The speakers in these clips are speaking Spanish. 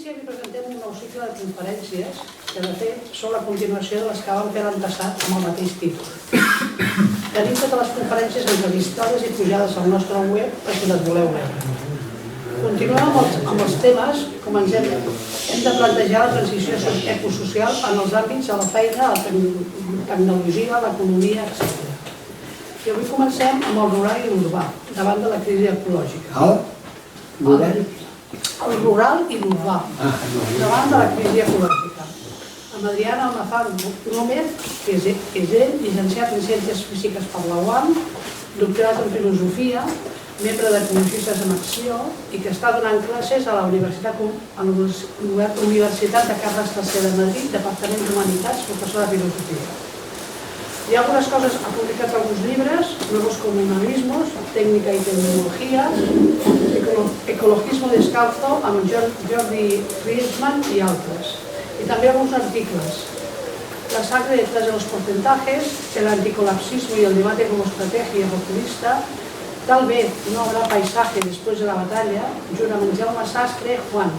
Crisis presentem un nou cicle de conferències que, de fet, són la continuació de les que vam fer l'any passat amb el mateix títol. Tenim totes les conferències entrevistades i pujades al nostre web per si les voleu veure. Continuem amb els temes, com hem de plantejar la transició ecosocial en els àmbits de la feina, la tecnologia, l'economia, etc. I avui comencem amb el rural i l'urbà, davant de la crisi ecològica. El rural i l'urbà, davant de la crisi ecològica. Amb Adriana Almazar Gómez, que és ell, llicenciat en Ciències Físiques per la UAM, doctorat en Filosofia, membre d'Ecologistes en Acció i que està donant classes a la Universitat de Carles III de Madrid, Departament d'Humanitats, professor de Filosofia. Y algunas cosas, ha publicado algunos libros, Nuevos Comunalismos, Técnica y Tecnología, Ecologismo Descalzo, amb Jordi Friedman y altres. Y también algunos artículos. La sangre detrás de los porcentajes, el anticolapsismo y el debate como estrategia populista, tal vez no habrá paisaje después de la batalla, junt amb Jaume Sastre, Juan,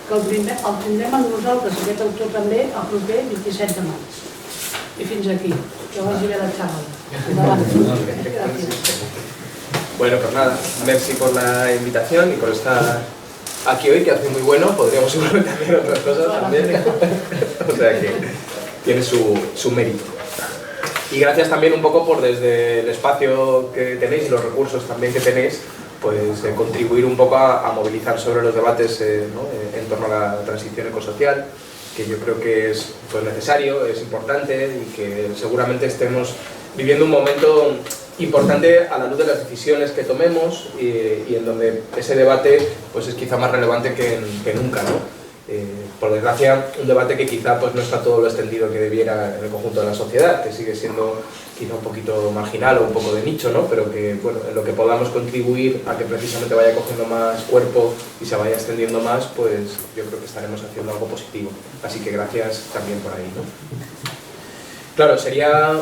que el tindrem amb nosaltres, aquest autor també, el proper 27 de maig. I fins aquí, que vagi bé la charla. Bueno, pues nada, merci por la invitación y por estar aquí hoy, que hace muy bueno, podríamos seguramente hacer otras cosas también, o sea que tiene su mérito. Y gracias también un poco por desde el espacio que tenéis y los recursos también que tenéis, pues contribuir un poco a movilizar sobre los debates en torno a la transición ecosocial, que yo creo que es necesario, es importante y que seguramente estemos viviendo un momento importante a la luz de las decisiones que tomemos y en donde ese debate pues es quizá más relevante que nunca, ¿no? Por desgracia, un debate que quizá pues no está todo lo extendido que debiera en el conjunto de la sociedad, que sigue siendo quizá un poquito marginal o un poco de nicho, ¿no? Pero que, bueno, en lo que podamos contribuir a que precisamente vaya cogiendo más cuerpo y se vaya extendiendo más, pues yo creo que estaremos haciendo algo positivo. Así que gracias también por ahí, ¿no? Claro, sería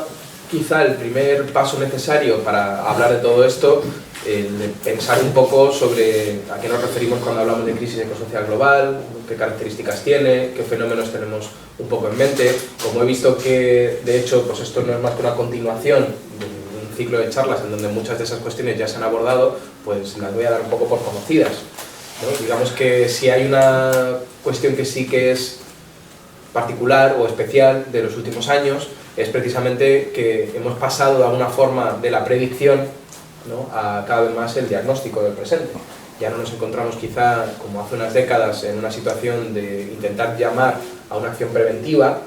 quizá el primer paso necesario para hablar de todo esto, de pensar un poco sobre a qué nos referimos cuando hablamos de crisis ecosocial global, qué características tiene, qué fenómenos tenemos un poco en mente. Como he visto que, de hecho, pues esto no es más que una continuación de un ciclo de charlas en donde muchas de esas cuestiones ya se han abordado, pues las voy a dar un poco por conocidas, ¿no? Digamos que si hay una cuestión que sí que es particular o especial de los últimos años, es precisamente que hemos pasado de alguna forma de la predicción, ¿no?, a cada vez más el diagnóstico del presente. Ya no nos encontramos quizá, como hace unas décadas, en una situación de intentar llamar a una acción preventiva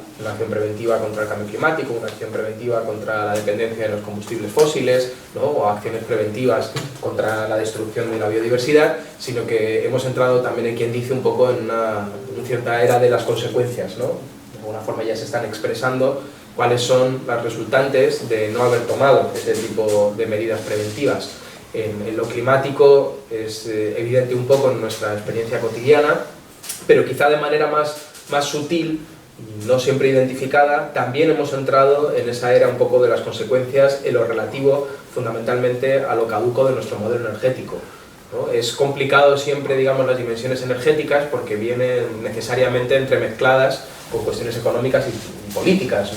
contra el cambio climático, una acción preventiva contra la dependencia de los combustibles fósiles, ¿no?, o acciones preventivas contra la destrucción de la biodiversidad, sino que hemos entrado también en quien dice un poco en una cierta era de las consecuencias, ¿no? De alguna forma ya se están expresando cuáles son las resultantes de no haber tomado ese tipo de medidas preventivas. En lo climático es evidente un poco en nuestra experiencia cotidiana, pero quizá de manera más sutil, no siempre identificada, también hemos entrado en esa era un poco de las consecuencias en lo relativo fundamentalmente a lo caduco de nuestro modelo energético, ¿no? Es complicado siempre, digamos, las dimensiones energéticas porque vienen necesariamente entremezcladas con cuestiones económicas y políticas,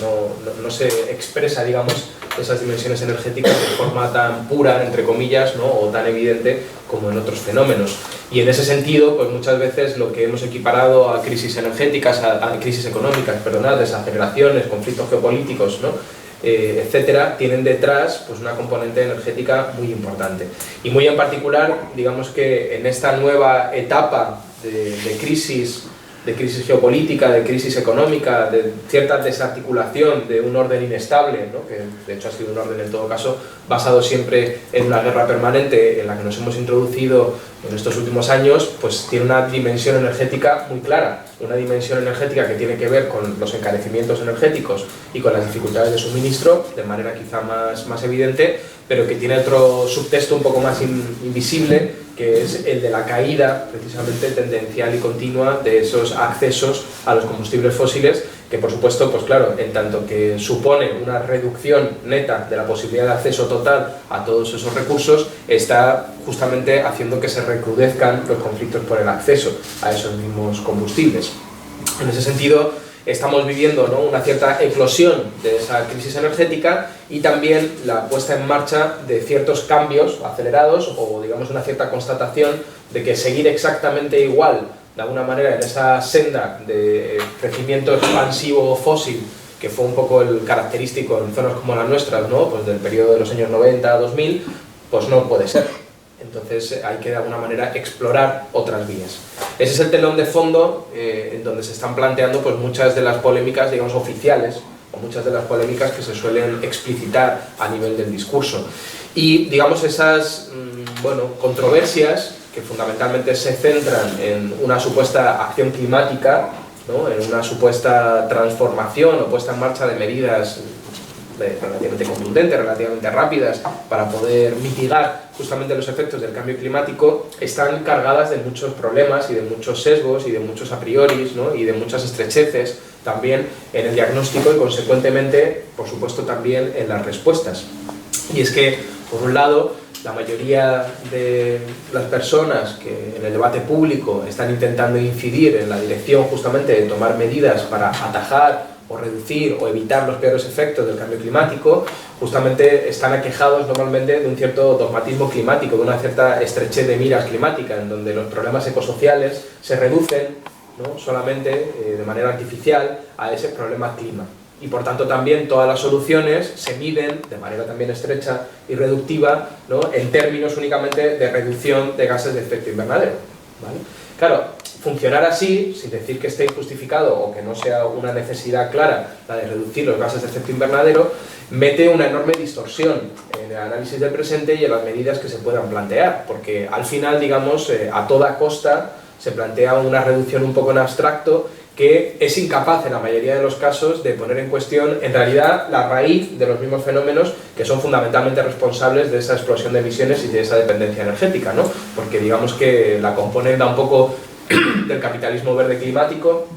no se expresa, digamos, esas dimensiones energéticas de forma tan pura, entre comillas, ¿no?, o tan evidente como en otros fenómenos. Y en ese sentido, pues muchas veces lo que hemos equiparado a crisis energéticas, a crisis económicas, desaceleraciones, conflictos geopolíticos, ¿no?, etcétera, tienen detrás pues una componente energética muy importante. Y muy en particular, digamos que en esta nueva etapa de crisis geopolítica, de crisis económica, de cierta desarticulación de un orden inestable, ¿no?, que de hecho ha sido un orden en todo caso basado siempre en una guerra permanente en la que nos hemos introducido en estos últimos años, pues tiene una dimensión energética muy clara, una dimensión energética que tiene que ver con los encarecimientos energéticos y con las dificultades de suministro, de manera quizá más evidente, pero que tiene otro subtexto un poco más invisible, que es el de la caída precisamente tendencial y continua de esos accesos a los combustibles fósiles que por supuesto, pues claro, en tanto que supone una reducción neta de la posibilidad de acceso total a todos esos recursos, está justamente haciendo que se recrudezcan los conflictos por el acceso a esos mismos combustibles. En ese sentido, estamos viviendo, ¿no?, una cierta eclosión de esa crisis energética y también la puesta en marcha de ciertos cambios acelerados o, digamos, una cierta constatación de que seguir exactamente igual, de alguna manera, en esa senda de crecimiento expansivo fósil, que fue un poco el característico en zonas como las nuestras, ¿no?, pues del periodo de los años 90 a 2000, pues no puede ser. Entonces hay que de alguna manera explorar otras vías. Ese es el telón de fondo en donde se están planteando pues muchas de las polémicas, digamos, oficiales, o muchas de las polémicas que se suelen explicitar a nivel del discurso. Y, digamos, esas controversias que fundamentalmente se centran en una supuesta acción climática, ¿no?, en una supuesta transformación o puesta en marcha de medidas relativamente contundentes, relativamente rápidas, para poder mitigar justamente los efectos del cambio climático, están cargadas de muchos problemas y de muchos sesgos y de muchos a prioris, ¿no?, y de muchas estrecheces también en el diagnóstico y consecuentemente, por supuesto, también en las respuestas. Y es que, por un lado, la mayoría de las personas que en el debate público están intentando incidir en la dirección justamente de tomar medidas para atajar o reducir o evitar los peores efectos del cambio climático, justamente están aquejados normalmente de un cierto dogmatismo climático, de una cierta estrechez de miras climática, en donde los problemas ecosociales se reducen, ¿no?, solamente de manera artificial a ese problema clima. Y por tanto también todas las soluciones se miden de manera también estrecha y reductiva, ¿no?, en términos únicamente de reducción de gases de efecto invernadero, ¿vale? Claro, funcionar así, sin decir que esté injustificado o que no sea una necesidad clara la de reducir los gases de efecto invernadero, mete una enorme distorsión en el análisis del presente y en las medidas que se puedan plantear, porque al final, digamos, a toda costa se plantea una reducción un poco en abstracto que es incapaz en la mayoría de los casos de poner en cuestión en realidad la raíz de los mismos fenómenos que son fundamentalmente responsables de esa explosión de emisiones y de esa dependencia energética, ¿no? Porque digamos que la componente un poco del capitalismo verde climático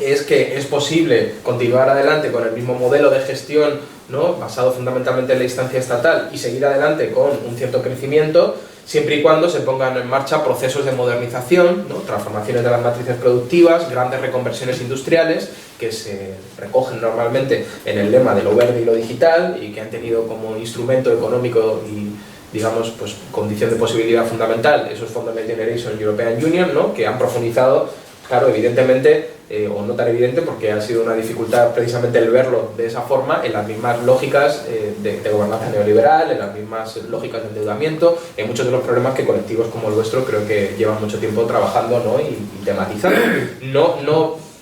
es que es posible continuar adelante con el mismo modelo de gestión, ¿no?, basado fundamentalmente en la instancia estatal y seguir adelante con un cierto crecimiento, siempre y cuando se pongan en marcha procesos de modernización, ¿no?, transformaciones de las matrices productivas, grandes reconversiones industriales, que se recogen normalmente en el lema de lo verde y lo digital y que han tenido como instrumento económico y, digamos, pues condición de posibilidad fundamental esos fondos Next Generation European Union, ¿no?, que han profundizado, claro, evidentemente, o no tan evidente porque ha sido una dificultad precisamente el verlo de esa forma, en las mismas lógicas de gobernanza neoliberal, en las mismas lógicas de endeudamiento, en muchos de los problemas que colectivos como el vuestro creo que llevan mucho tiempo trabajando, ¿no?, y tematizando.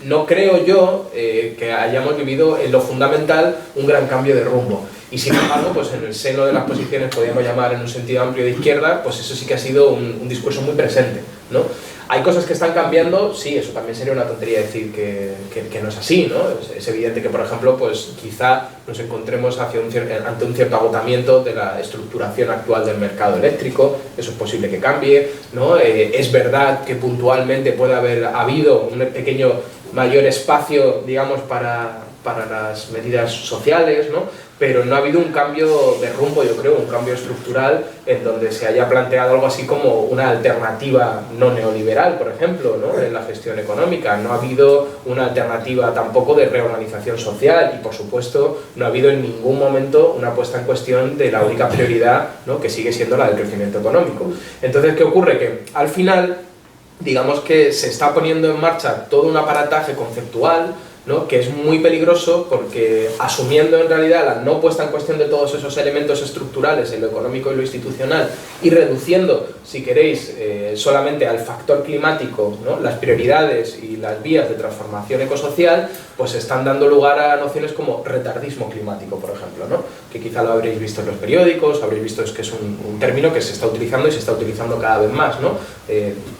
No creo yo que hayamos vivido en lo fundamental un gran cambio de rumbo. Y sin embargo, pues en el seno de las posiciones, podríamos llamar en un sentido amplio de izquierda, pues eso sí que ha sido un discurso muy presente, ¿no? ¿Hay cosas que están cambiando? Sí, eso también sería una tontería decir que no es así, ¿no? Es evidente que, por ejemplo, pues quizá nos encontremos ante un cierto agotamiento de la estructuración actual del mercado eléctrico, eso es posible que cambie, ¿no? Es verdad que puntualmente puede haber habido un pequeño mayor espacio, digamos, para las medidas sociales, ¿no? Pero no ha habido un cambio de rumbo, yo creo, un cambio estructural en donde se haya planteado algo así como una alternativa no neoliberal, por ejemplo, ¿no?, en la gestión económica. No ha habido una alternativa tampoco de reorganización social y, por supuesto, no ha habido en ningún momento una puesta en cuestión de la única prioridad, ¿no?, que sigue siendo la del crecimiento económico. Entonces, ¿qué ocurre? Que al final, digamos que se está poniendo en marcha todo un aparataje conceptual, ¿no?, que es muy peligroso porque, asumiendo en realidad la no puesta en cuestión de todos esos elementos estructurales en lo económico y lo institucional y reduciendo, si queréis, solamente al factor climático, ¿no?, las prioridades y las vías de transformación ecosocial, pues están dando lugar a nociones como retardismo climático, por ejemplo, ¿no?, que quizá lo habréis visto en los periódicos, habréis visto que es un término que se está utilizando y se está utilizando cada vez más, ¿no?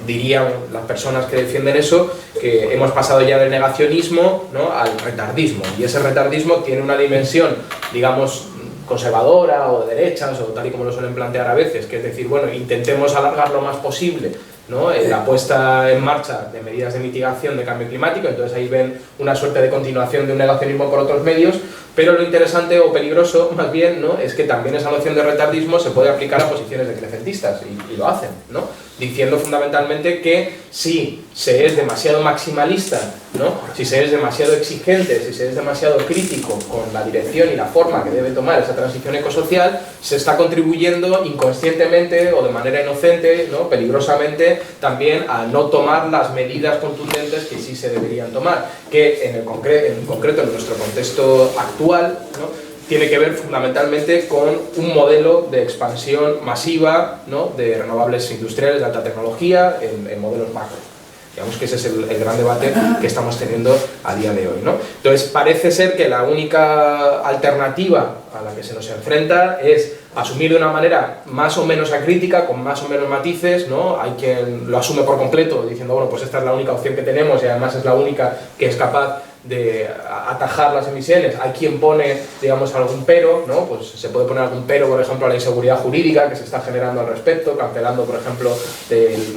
Dirían las personas que defienden eso que hemos pasado ya del negacionismo, ¿no?, al retardismo, y ese retardismo tiene una dimensión, digamos, conservadora o de derechas o tal y como lo suelen plantear a veces, que es decir, bueno, intentemos alargar lo más posible ¿no? La puesta en marcha de medidas de mitigación de cambio climático, entonces ahí ven una suerte de continuación de un negacionismo por otros medios, pero lo interesante o peligroso más bien, ¿no? Es que también esa noción de retardismo se puede aplicar a posiciones decrecentistas y lo hacen, ¿no? Diciendo fundamentalmente que si se es demasiado maximalista, ¿no? Si se es demasiado exigente, si se es demasiado crítico con la dirección y la forma que debe tomar esa transición ecosocial, se está contribuyendo inconscientemente o de manera inocente, ¿no? Peligrosamente, también a no tomar las medidas contundentes que sí se deberían tomar, que en concreto en nuestro contexto actual, ¿no? Tiene que ver fundamentalmente con un modelo de expansión masiva, ¿no? De renovables industriales de alta tecnología en modelos macro. Digamos que ese es el gran debate que estamos teniendo a día de hoy, ¿no? Entonces parece ser que la única alternativa a la que se nos enfrenta es asumir de una manera más o menos acrítica, con más o menos matices, ¿no? Hay quien lo asume por completo diciendo, bueno, pues esta es la única opción que tenemos y además es la única que es capaz de atajar las emisiones. Hay quien pone, digamos, algún pero, ¿no? Pues se puede poner algún pero, por ejemplo, a la inseguridad jurídica que se está generando al respecto, cancelando, por ejemplo,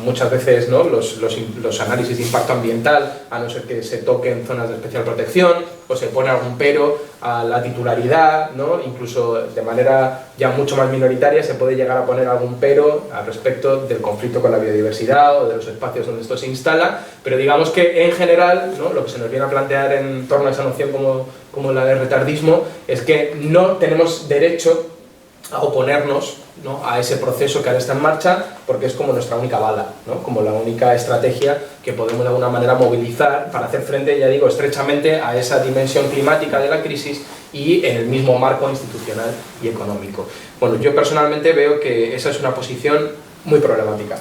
muchas veces, ¿no? los análisis de impacto ambiental, a no ser que se toquen zonas de especial protección, o se pone algún pero a la titularidad, ¿no? Incluso de manera ya mucho más minoritaria se puede llegar a poner algún pero al respecto del conflicto con la biodiversidad o de los espacios donde esto se instala, pero digamos que en general, ¿no? Lo que se nos viene a plantear en torno a esa noción como la de retardismo es que no tenemos derecho a oponernos, ¿no? A ese proceso que ahora está en marcha, porque es como nuestra única bala, ¿no? Como la única estrategia que podemos de alguna manera movilizar para hacer frente, ya digo, estrechamente a esa dimensión climática de la crisis y en el mismo marco institucional y económico. Bueno, yo personalmente veo que esa es una posición muy problemática.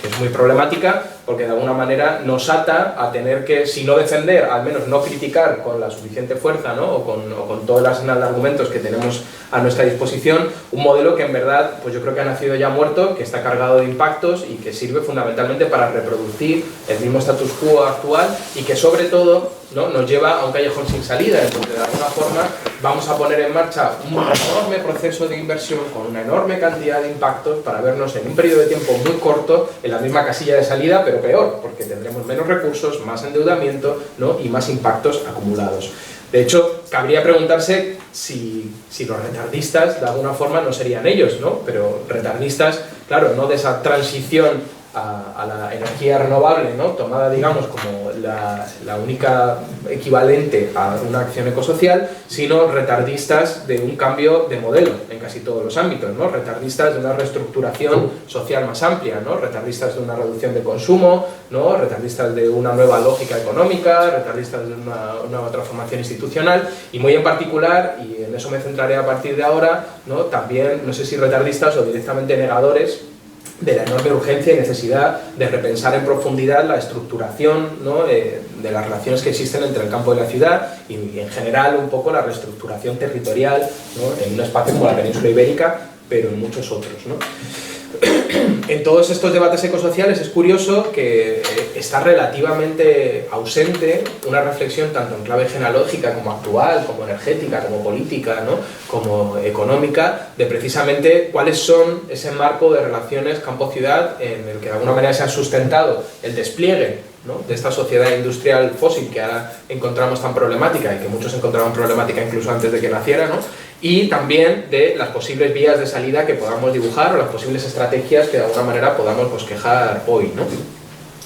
Es muy problemática porque de alguna manera nos ata a tener que, si no defender, al menos no criticar con la suficiente fuerza, ¿no? o con todo el arsenal de argumentos que tenemos a nuestra disposición, un modelo que en verdad, pues yo creo que ha nacido ya muerto, que está cargado de impactos y que sirve fundamentalmente para reproducir el mismo status quo actual y que sobre todo, ¿no? Nos lleva a un callejón sin salida, entonces de alguna forma vamos a poner en marcha un enorme proceso de inversión con una enorme cantidad de impactos para vernos en un periodo de tiempo muy corto en la misma casilla de salida, pero peor, porque tendremos menos recursos, más endeudamiento, ¿no? Y más impactos acumulados. De hecho, cabría preguntarse si los retardistas de alguna forma no serían ellos, ¿no? Pero retardistas, claro, no de esa transición a la energía renovable, ¿no? Tomada, digamos, como la única equivalente a una acción ecosocial, sino retardistas de un cambio de modelo en casi todos los ámbitos, ¿no? Retardistas de una reestructuración social más amplia, ¿no? Retardistas de una reducción de consumo, ¿no? Retardistas de una nueva lógica económica, retardistas de una transformación institucional y muy en particular, y en eso me centraré a partir de ahora, ¿no? También, no sé si retardistas o directamente negadores de la enorme urgencia y necesidad de repensar en profundidad la estructuración, ¿no? de las relaciones que existen entre el campo y la ciudad y en general un poco la reestructuración territorial, ¿no? En un espacio como la península ibérica, pero en muchos otros, ¿no? En todos estos debates ecosociales es curioso que está relativamente ausente una reflexión tanto en clave genealógica como actual, como energética, como política, ¿no? Como económica, de precisamente cuáles son ese marco de relaciones campo-ciudad en el que de alguna manera se ha sustentado el despliegue, ¿no? De esta sociedad industrial fósil que ahora encontramos tan problemática y que muchos encontraban problemática incluso antes de que naciera, ¿no? Y también de las posibles vías de salida que podamos dibujar o las posibles estrategias que de alguna manera podamos bosquejar hoy, ¿no?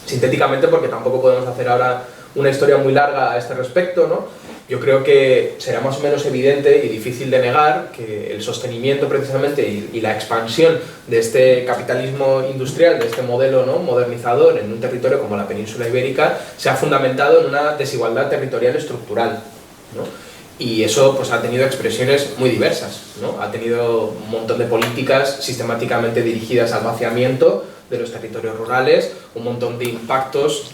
Sintéticamente, porque tampoco podemos hacer ahora una historia muy larga a este respecto, ¿no? Yo creo que será más o menos evidente y difícil de negar que el sostenimiento precisamente y la expansión de este capitalismo industrial, de este modelo, ¿no? Modernizador en un territorio como la península ibérica, se ha fundamentado en una desigualdad territorial estructural, ¿no? Y eso pues ha tenido expresiones muy diversas, ¿no? Ha tenido un montón de políticas sistemáticamente dirigidas al vaciamiento de los territorios rurales, un montón de impactos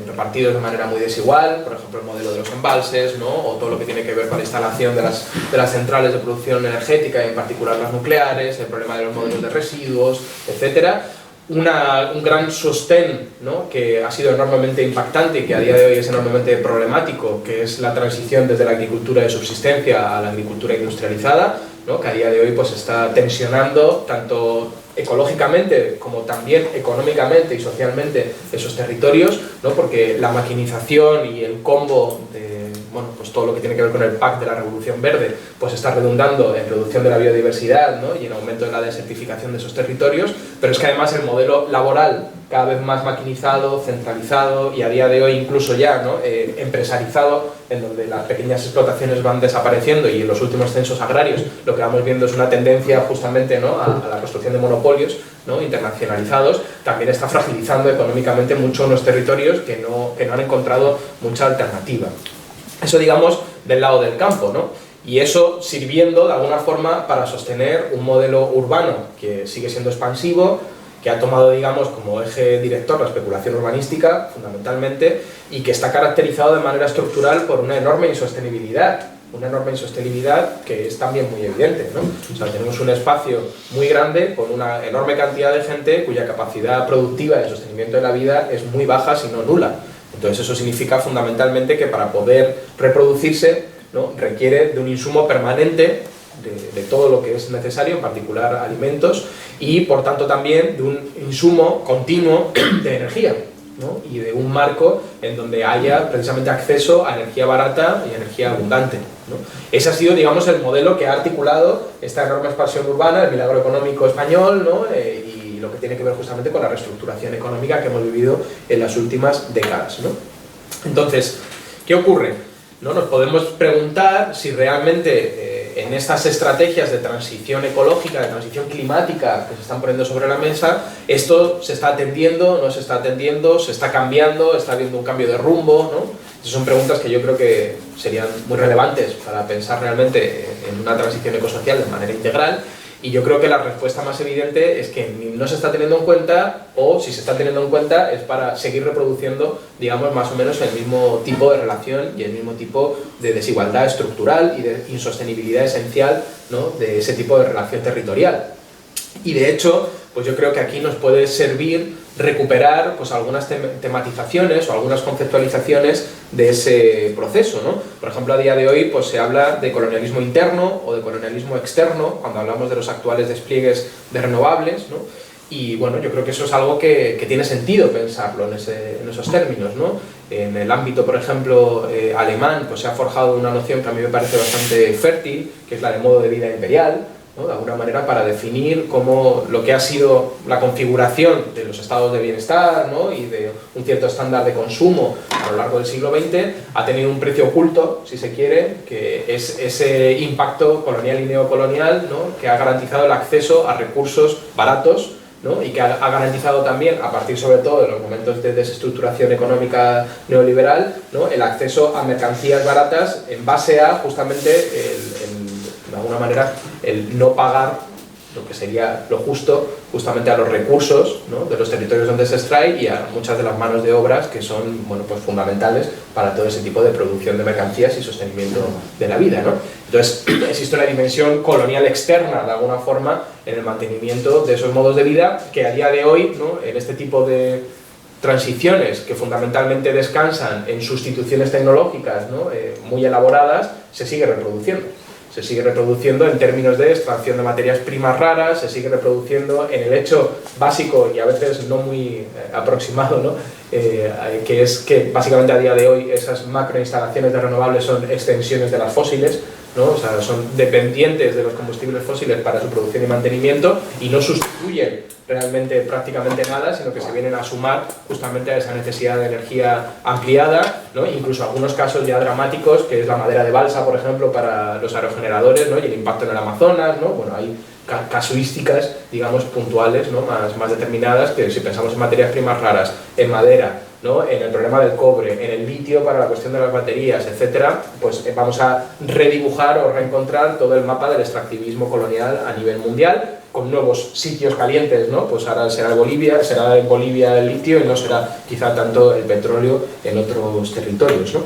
repartidos de manera muy desigual, por ejemplo el modelo de los embalses, ¿no? O todo lo que tiene que ver con la instalación de las centrales de producción energética, y en particular las nucleares, el problema de los modelos de residuos, etcétera. Un gran sostén, ¿no? Que ha sido enormemente impactante y que a día de hoy es enormemente problemático, que es la transición desde la agricultura de subsistencia a la agricultura industrializada, ¿no? Que a día de hoy pues está tensionando tanto ecológicamente como también económicamente y socialmente esos territorios, ¿no? Porque la maquinización y el combo de, bueno, pues todo lo que tiene que ver con el PAC de la Revolución Verde, pues está redundando en reducción de la biodiversidad, ¿no? Y en aumento de la desertificación de esos territorios, pero es que además el modelo laboral cada vez más maquinizado, centralizado y a día de hoy incluso ya, ¿no? Empresarizado, en donde las pequeñas explotaciones van desapareciendo y en los últimos censos agrarios lo que vamos viendo es una tendencia justamente, ¿no? a la construcción de monopolios, ¿no? Internacionalizados, también está fragilizando económicamente mucho unos territorios que no han encontrado mucha alternativa. Eso, digamos, del lado del campo, ¿no? Y eso sirviendo de alguna forma para sostener un modelo urbano que sigue siendo expansivo, que ha tomado, digamos, como eje director la especulación urbanística, fundamentalmente, y que está caracterizado de manera estructural por una enorme insostenibilidad que es también muy evidente, ¿no? O sea, tenemos un espacio muy grande con una enorme cantidad de gente cuya capacidad productiva de sostenimiento de la vida es muy baja, si no nula. Entonces eso significa fundamentalmente que para poder reproducirse, ¿no? Requiere de un insumo permanente de todo lo que es necesario, en particular alimentos, y por tanto también de un insumo continuo de energía, ¿no? Y de un marco en donde haya precisamente acceso a energía barata y energía abundante, ¿no? Ese ha sido, digamos, el modelo que ha articulado esta enorme expansión urbana, el milagro económico español, ¿no? Y lo que tiene que ver justamente con la reestructuración económica que hemos vivido en las últimas décadas, ¿no? Entonces, ¿qué ocurre? ¿No? Nos podemos preguntar si realmente en estas estrategias de transición ecológica, de transición climática que se están poniendo sobre la mesa, esto se está atendiendo, no se está atendiendo, se está cambiando, está habiendo un cambio de rumbo, ¿no? Esas son preguntas que yo creo que serían muy relevantes para pensar realmente en una transición ecosocial de manera integral. Y yo creo que la respuesta más evidente es que no se está teniendo en cuenta, o si se está teniendo en cuenta es para seguir reproduciendo, digamos, más o menos el mismo tipo de relación y el mismo tipo de desigualdad estructural y de insostenibilidad esencial, ¿no? De ese tipo de relación territorial. Y de hecho, pues yo creo que aquí nos puede servir recuperar pues algunas tematizaciones o algunas conceptualizaciones de ese proceso, ¿no? Por ejemplo, a día de hoy pues se habla de colonialismo interno o de colonialismo externo cuando hablamos de los actuales despliegues de renovables, ¿no? Y bueno, yo creo que eso es algo que tiene sentido pensarlo en esos términos, ¿no? En el ámbito, por ejemplo, alemán, pues se ha forjado una noción que a mí me parece bastante fértil, que es la de modo de vida imperial, ¿no? De alguna manera para definir cómo lo que ha sido la configuración de los estados de bienestar, ¿no? Y de un cierto estándar de consumo a lo largo del siglo XX ha tenido un precio oculto, si se quiere, que es ese impacto colonial y neocolonial, ¿no? Que ha garantizado el acceso a recursos baratos, ¿no? Y que ha garantizado también, a partir sobre todo de los momentos de desestructuración económica neoliberal, ¿no? El acceso a mercancías baratas en base a justamente de alguna manera el no pagar lo que sería lo justo justamente a los recursos, ¿no? De los territorios donde se extrae y a muchas de las manos de obras que son, bueno, pues fundamentales para todo ese tipo de producción de mercancías y sostenimiento de la vida, ¿no? Entonces existe una dimensión colonial externa de alguna forma en el mantenimiento de esos modos de vida que a día de hoy, ¿no? En este tipo de transiciones que fundamentalmente descansan en sustituciones tecnológicas, ¿no? Muy elaboradas, se sigue reproduciendo. Se sigue reproduciendo en términos de extracción de materias primas raras, se sigue reproduciendo en el hecho básico y a veces no muy aproximado, ¿no? Que es que básicamente a día de hoy esas macroinstalaciones de renovables son extensiones de las fósiles, ¿no? O sea, son dependientes de los combustibles fósiles para su producción y mantenimiento y no sustituyen realmente prácticamente nada, sino que se vienen a sumar justamente a esa necesidad de energía ampliada, ¿no? Incluso algunos casos ya dramáticos, que es la madera de balsa, por ejemplo, para los aerogeneradores, ¿no? Y el impacto en el Amazonas, ¿no? Bueno, hay casuísticas, digamos, puntuales, ¿no? más determinadas, que si pensamos en materias primas raras, en madera, ¿no? En el problema del cobre, en el litio para la cuestión de las baterías, etcétera, pues vamos a redibujar o reencontrar todo el mapa del extractivismo colonial a nivel mundial, con nuevos sitios calientes, ¿no? Pues ahora será en Bolivia el litio y no será quizá tanto el petróleo en otros territorios, ¿no?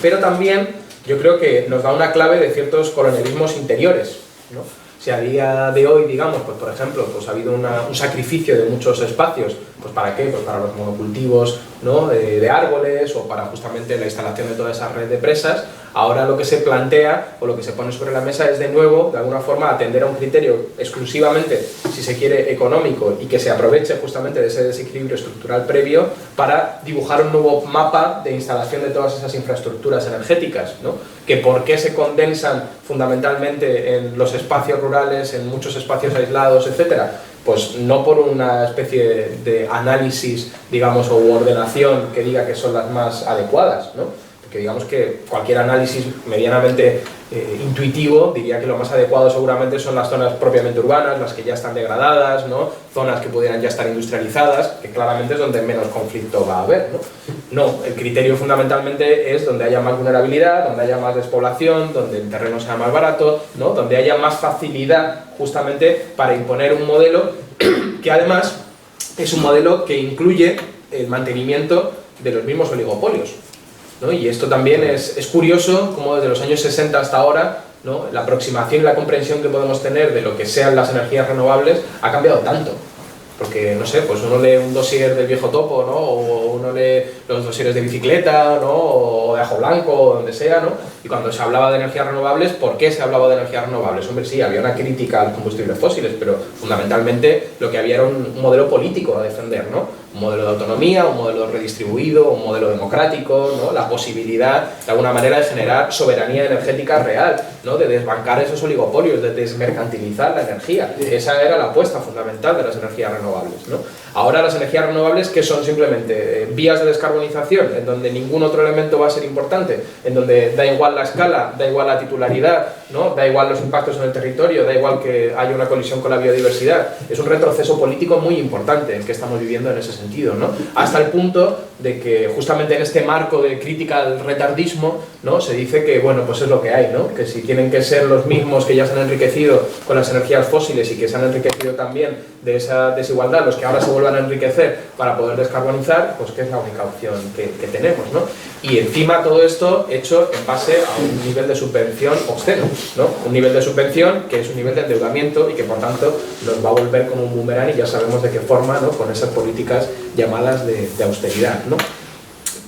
Pero también yo creo que nos da una clave de ciertos colonialismos interiores, ¿no? Si a día de hoy, digamos, pues por ejemplo, pues ha habido un sacrificio de muchos espacios, pues ¿para qué? Pues para los monocultivos, ¿no? De árboles o para justamente la instalación de toda esa red de presas, Ahora lo que se plantea o lo que se pone sobre la mesa es de nuevo, de alguna forma, atender a un criterio exclusivamente, si se quiere, económico y que se aproveche justamente de ese desequilibrio estructural previo para dibujar un nuevo mapa de instalación de todas esas infraestructuras energéticas, ¿no? Que por qué se condensan fundamentalmente en los espacios rurales, en muchos espacios aislados, etcétera. Pues no por una especie de análisis, digamos, o ordenación que diga que son las más adecuadas, ¿no? Porque digamos que cualquier análisis medianamente intuitivo diría que lo más adecuado seguramente son las zonas propiamente urbanas, las que ya están degradadas, ¿no? Zonas que pudieran ya estar industrializadas, que claramente es donde menos conflicto va a haber, ¿no? No, el criterio fundamentalmente es donde haya más vulnerabilidad, donde haya más despoblación, donde el terreno sea más barato, ¿no? Donde haya más facilidad justamente para imponer un modelo que además es un modelo que incluye el mantenimiento de los mismos oligopolios, ¿no? Y esto también es curioso cómo desde los años 60 hasta ahora, ¿no? La aproximación y la comprensión que podemos tener de lo que sean las energías renovables ha cambiado tanto. Porque, no sé, pues uno lee un dossier del viejo topo, ¿no? O uno lee los dosieres de bicicleta, ¿no? O de ajo blanco, o donde sea, ¿no? Y cuando se hablaba de energías renovables, ¿por qué se hablaba de energías renovables? Hombre, sí, había una crítica a los combustibles fósiles, pero fundamentalmente lo que había era un modelo político a defender, ¿no? Un modelo de autonomía, un modelo redistribuido, un modelo democrático, ¿no? La posibilidad, de alguna manera, de generar soberanía energética real, ¿no? De desbancar esos oligopolios, de desmercantilizar la energía. Esa era la apuesta fundamental de las energías renovables, ¿no? Ahora las energías renovables, que son simplemente vías de descarbonización, en donde ningún otro elemento va a ser importante, en donde da igual la escala, da igual la titularidad, ¿no? Da igual los impactos en el territorio, da igual que haya una colisión con la biodiversidad. Es un retroceso político muy importante el que estamos viviendo en ese sentido, ¿no? Hasta el punto de que justamente en este marco de crítica al retardismo, ¿no? Se dice que, bueno, pues es lo que hay, ¿no? Que si tienen que ser los mismos que ya se han enriquecido con las energías fósiles y que se han enriquecido también de esa desigualdad, los que ahora se vuelvan a enriquecer para poder descarbonizar, pues que es la única opción que tenemos, ¿no? Y encima todo esto hecho en base a un nivel de subvención obsceno, ¿no? Un nivel de subvención que es un nivel de endeudamiento y que por tanto nos va a volver como un boomerang y ya sabemos de qué forma, ¿no? Con esas políticas llamadas de austeridad, ¿no?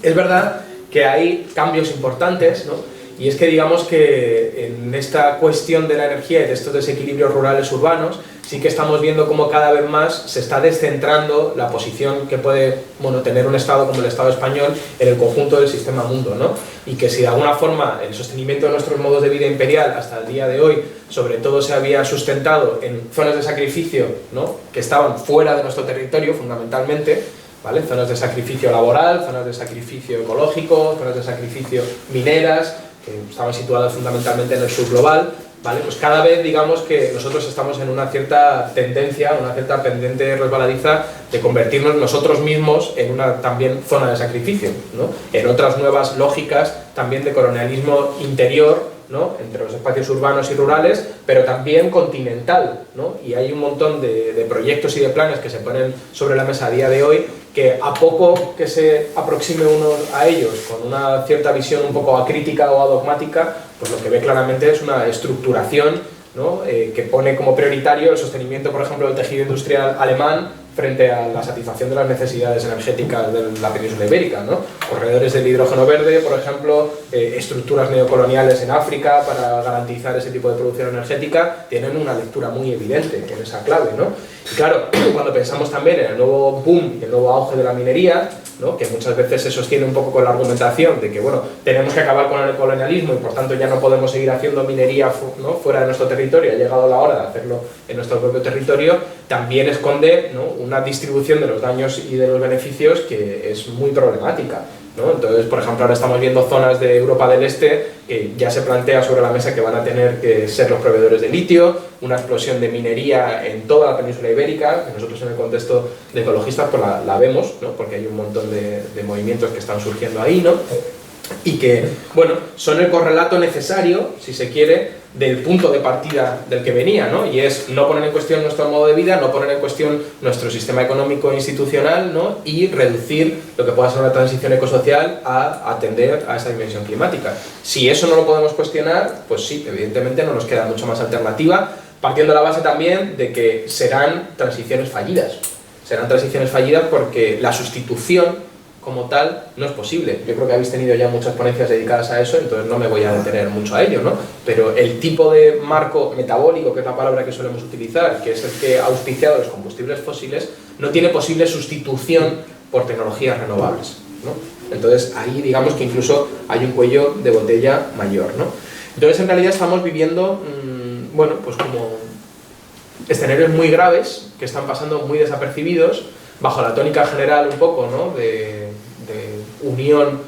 Es verdad que hay cambios importantes, ¿no? Y es que digamos que en esta cuestión de la energía y de estos desequilibrios rurales urbanos sí que estamos viendo cómo cada vez más se está descentrando la posición que puede, bueno, tener un Estado como el Estado español en el conjunto del sistema mundo, ¿no? Y que si de alguna forma el sostenimiento de nuestros modos de vida imperial hasta el día de hoy sobre todo se había sustentado en zonas de sacrificio, ¿no? Que estaban fuera de nuestro territorio fundamentalmente, ¿vale? Zonas de sacrificio laboral, zonas de sacrificio ecológico, zonas de sacrificio mineras, que estaban situadas fundamentalmente en el sur global, ¿vale? Pues cada vez digamos que nosotros estamos en una cierta tendencia, una cierta pendiente resbaladiza de convertirnos nosotros mismos en una también zona de sacrificio, ¿no? En otras nuevas lógicas también de colonialismo interior, ¿no? Entre los espacios urbanos y rurales, pero también continental, ¿no? Y hay un montón de proyectos y de planes que se ponen sobre la mesa a día de hoy que a poco que se aproxime uno a ellos con una cierta visión un poco acrítica o adogmática, pues lo que ve claramente es una estructuración, ¿no? Que pone como prioritario el sostenimiento, por ejemplo, del tejido industrial alemán frente a la satisfacción de las necesidades energéticas de la península ibérica, ¿no? Corredores del hidrógeno verde, por ejemplo, estructuras neocoloniales en África para garantizar ese tipo de producción energética, tienen una lectura muy evidente en esa clave, ¿no? Y claro, cuando pensamos también en el nuevo boom y el nuevo auge de la minería, ¿no? Que muchas veces se sostiene un poco con la argumentación de que, bueno, tenemos que acabar con el colonialismo y por tanto ya no podemos seguir haciendo minería, ¿no? Fuera de nuestro territorio, ha llegado la hora de hacerlo en nuestro propio territorio, también esconde, ¿no? Una distribución de los daños y de los beneficios que es muy problemática, ¿no? Entonces, por ejemplo, ahora estamos viendo zonas de Europa del Este que ya se plantea sobre la mesa que van a tener que ser los proveedores de litio, una explosión de minería en toda la península ibérica, que nosotros en el contexto de ecologistas pues la vemos, ¿no? Porque hay un montón de movimientos que están surgiendo ahí, ¿no? Y que, bueno, son el correlato necesario, si se quiere, del punto de partida del que venía, ¿no? Y es no poner en cuestión nuestro modo de vida, no poner en cuestión nuestro sistema económico e institucional, ¿no? Y reducir lo que pueda ser una transición ecosocial a atender a esa dimensión climática. Si eso no lo podemos cuestionar, pues sí, evidentemente no nos queda mucha más alternativa, partiendo de la base también de que serán transiciones fallidas. Serán transiciones fallidas porque la sustitución como tal no es posible. Yo creo que habéis tenido ya muchas ponencias dedicadas a eso, entonces no me voy a detener mucho a ello, ¿no? Pero el tipo de marco metabólico, que es la palabra que solemos utilizar, que es el que ha auspiciado los combustibles fósiles, no tiene posible sustitución por tecnologías renovables, ¿no? Entonces ahí digamos que incluso hay un cuello de botella mayor, ¿no? Entonces en realidad estamos viviendo, bueno, pues como escenarios muy graves que están pasando muy desapercibidos, bajo la tónica general un poco, ¿no? de unión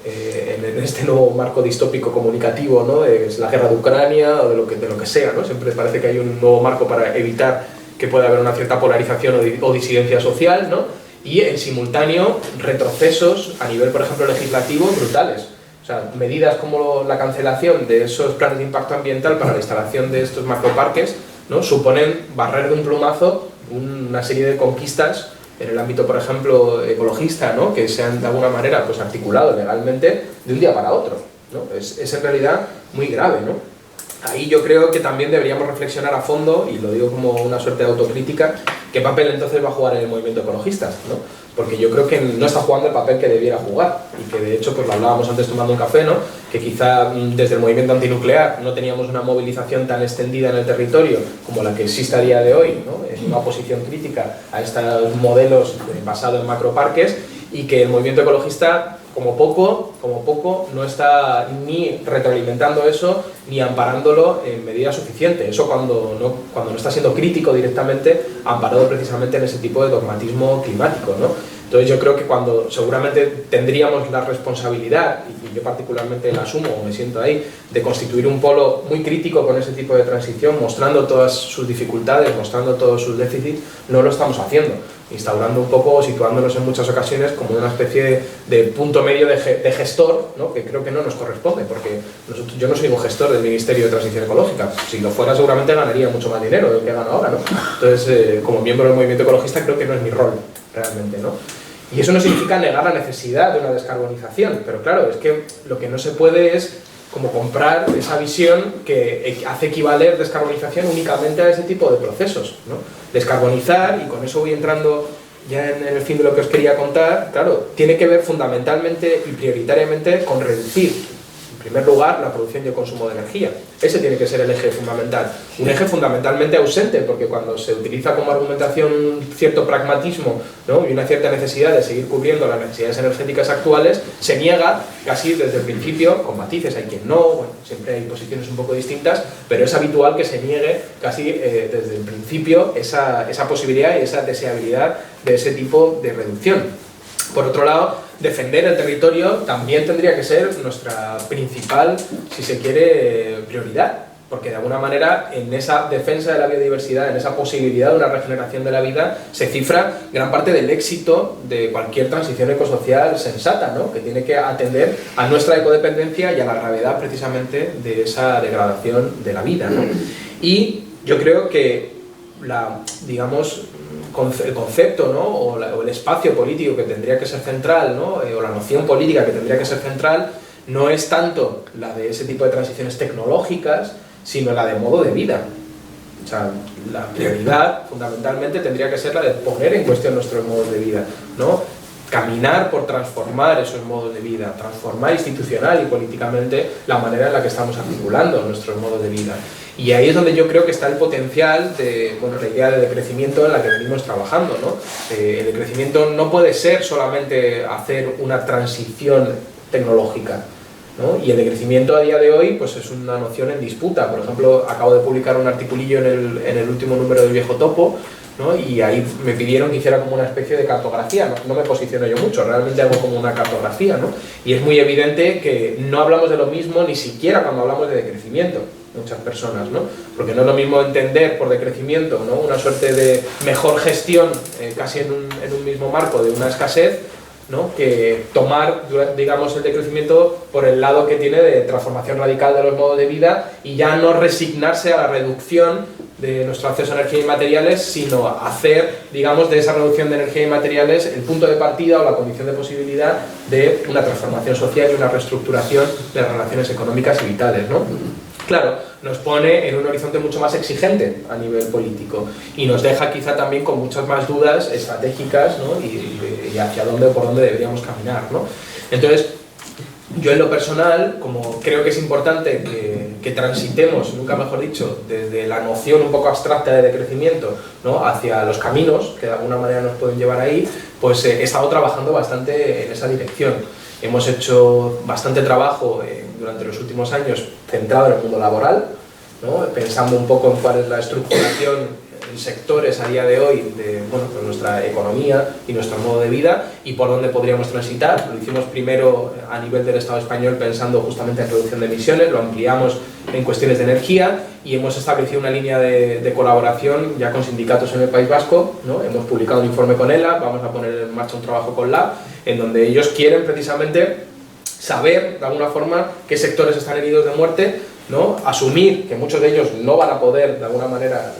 en este nuevo marco distópico comunicativo, ¿no? Es la guerra de Ucrania o de lo que sea, ¿no? Siempre parece que hay un nuevo marco para evitar que pueda haber una cierta polarización o disidencia social, ¿no? Y en simultáneo retrocesos a nivel, por ejemplo, legislativo brutales. O sea, medidas como la cancelación de esos planes de impacto ambiental para la instalación de estos macroparques, ¿no? Suponen barrer de un plumazo una serie de conquistas en el ámbito, por ejemplo, ecologista, ¿no? Que se han de alguna manera pues, articulado legalmente de un día para otro, ¿no? Es en realidad muy grave, ¿no? Ahí yo creo que también deberíamos reflexionar a fondo, y lo digo como una suerte de autocrítica, qué papel entonces va a jugar el movimiento ecologista, ¿no? Porque yo creo que no está jugando el papel que debiera jugar, y que de hecho, pues lo hablábamos antes tomando un café, ¿no? Que quizá desde el movimiento antinuclear no teníamos una movilización tan extendida en el territorio como la que existe a día de hoy, ¿no? En una oposición crítica a estos modelos basados en macroparques, y que el movimiento ecologista como poco no está ni retroalimentando eso ni amparándolo en medida suficiente. Eso cuando no está siendo crítico directamente, amparado precisamente en ese tipo de dogmatismo climático, ¿no? Entonces yo creo que cuando seguramente tendríamos la responsabilidad, y yo particularmente la asumo o me siento ahí, de constituir un polo muy crítico con ese tipo de transición, mostrando todas sus dificultades, mostrando todos sus déficits, no lo estamos haciendo, instaurando un poco, situándonos en muchas ocasiones como una especie de punto medio de gestor, ¿no? Que creo que no nos corresponde, porque yo no soy un gestor del Ministerio de Transición Ecológica. Si lo fuera seguramente ganaría mucho más dinero de lo que gano ahora, ¿no? Entonces, como miembro del movimiento ecologista creo que no es mi rol realmente, ¿no? Y eso no significa negar la necesidad de una descarbonización, pero claro, es que lo que no se puede es como comprar esa visión que hace equivaler descarbonización únicamente a ese tipo de procesos, ¿no? Descarbonizar, y con eso voy entrando ya en el fin de lo que os quería contar, claro, tiene que ver fundamentalmente y prioritariamente con reducir, en primer lugar, la producción y el consumo de energía. Ese tiene que ser el eje fundamental. Un eje fundamentalmente ausente, porque cuando se utiliza como argumentación un cierto pragmatismo, ¿no? Y una cierta necesidad de seguir cubriendo las necesidades energéticas actuales, se niega casi desde el principio, con matices, hay quien no, bueno, siempre hay posiciones un poco distintas, pero es habitual que se niegue casi desde el principio esa posibilidad y esa deseabilidad de ese tipo de reducción. Por otro lado, defender el territorio también tendría que ser nuestra principal, si se quiere, prioridad, porque de alguna manera en esa defensa de la biodiversidad, en esa posibilidad de una regeneración de la vida, se cifra gran parte del éxito de cualquier transición ecosocial sensata, ¿no? Que tiene que atender a nuestra ecodependencia y a la gravedad precisamente de esa degradación de la vida, ¿no? Y yo creo que el concepto, ¿no? o el espacio político que tendría que ser central, ¿no? O la noción política que tendría que ser central, no es tanto la de ese tipo de transiciones tecnológicas, sino la de modo de vida. O sea, la prioridad fundamentalmente tendría que ser la de poner en cuestión nuestros modos de vida, ¿no? Caminar por transformar esos modos de vida, transformar institucional y políticamente la manera en la que estamos articulando nuestros modos de vida. Y ahí es donde yo creo que está el potencial de, bueno, la idea de decrecimiento en la que venimos trabajando, ¿no? El decrecimiento no puede ser solamente hacer una transición tecnológica, ¿no? Y el decrecimiento a día de hoy pues es una noción en disputa. Por ejemplo, acabo de publicar un articulillo en el último número del Viejo Topo, ¿no? Y ahí me pidieron que hiciera como una especie de cartografía, no me posiciono yo mucho, realmente hago como una cartografía, ¿no? Y es muy evidente que no hablamos de lo mismo ni siquiera cuando hablamos de decrecimiento, muchas personas, ¿no? Porque no es lo mismo entender por decrecimiento, ¿no? Una suerte de mejor gestión, casi en un mismo marco de una escasez, ¿no? Que tomar, digamos, el decrecimiento por el lado que tiene de transformación radical de los modos de vida y ya no resignarse a la reducción de nuestro acceso a energía y materiales, sino hacer, digamos, de esa reducción de energía y materiales el punto de partida o la condición de posibilidad de una transformación social y una reestructuración de las relaciones económicas y vitales, ¿no? claro, nos pone en un horizonte mucho más exigente a nivel político y nos deja quizá también con muchas más dudas estratégicas, ¿no? y hacia dónde o por dónde deberíamos caminar, ¿no? Entonces, yo en lo personal, como creo que es importante que transitemos, nunca mejor dicho, desde la noción un poco abstracta de decrecimiento, ¿no? hacia los caminos que de alguna manera nos pueden llevar ahí, pues he estado trabajando bastante en esa dirección. Hemos hecho bastante trabajo durante los últimos años centrado en el mundo laboral, ¿no? Pensando un poco en cuál es la estructuración en sectores a día de hoy de pues nuestra economía y nuestro modo de vida y por dónde podríamos transitar. Lo hicimos primero a nivel del Estado español pensando justamente en reducción de emisiones, lo ampliamos en cuestiones de energía y hemos establecido una línea de colaboración ya con sindicatos en el País Vasco, ¿no? Hemos publicado un informe con ELA, vamos a poner en marcha un trabajo con LAB, en donde ellos quieren precisamente saber de alguna forma qué sectores están heridos de muerte, ¿no? Asumir que muchos de ellos no van a poder de alguna manera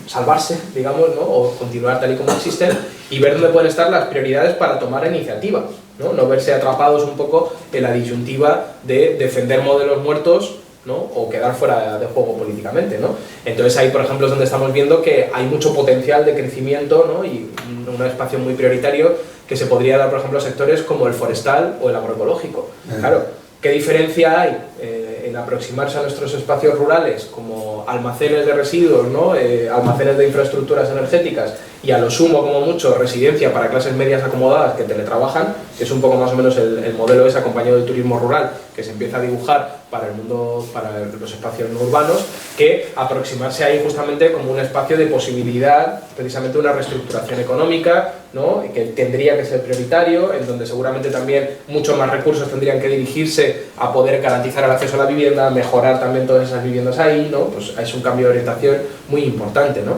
salvarse, digamos, ¿no? O continuar tal y como existen y ver dónde pueden estar las prioridades para tomar iniciativa, no verse atrapados un poco en la disyuntiva de defender modelos muertos, ¿no? O quedar fuera de juego políticamente, ¿no? Entonces ahí, por ejemplo, es donde estamos viendo que hay mucho potencial de crecimiento, ¿no? Y un espacio muy prioritario que se podría dar, por ejemplo, a sectores como el forestal o el agroecológico. Claro, ¿qué diferencia hay en aproximarse a nuestros espacios rurales como almacenes de residuos, ¿no? Almacenes de infraestructuras energéticas y a lo sumo, como mucho, residencia para clases medias acomodadas que teletrabajan, que es un poco más o menos el modelo ese acompañado del turismo rural que se empieza a dibujar para el mundo, para los espacios no urbanos, que aproximarse ahí justamente como un espacio de posibilidad, precisamente una reestructuración económica, ¿no? Que tendría que ser prioritario, en donde seguramente también muchos más recursos tendrían que dirigirse a poder garantizar el acceso a la vivienda, mejorar también todas esas viviendas ahí, ¿no? Pues es un cambio de orientación muy importante, ¿no?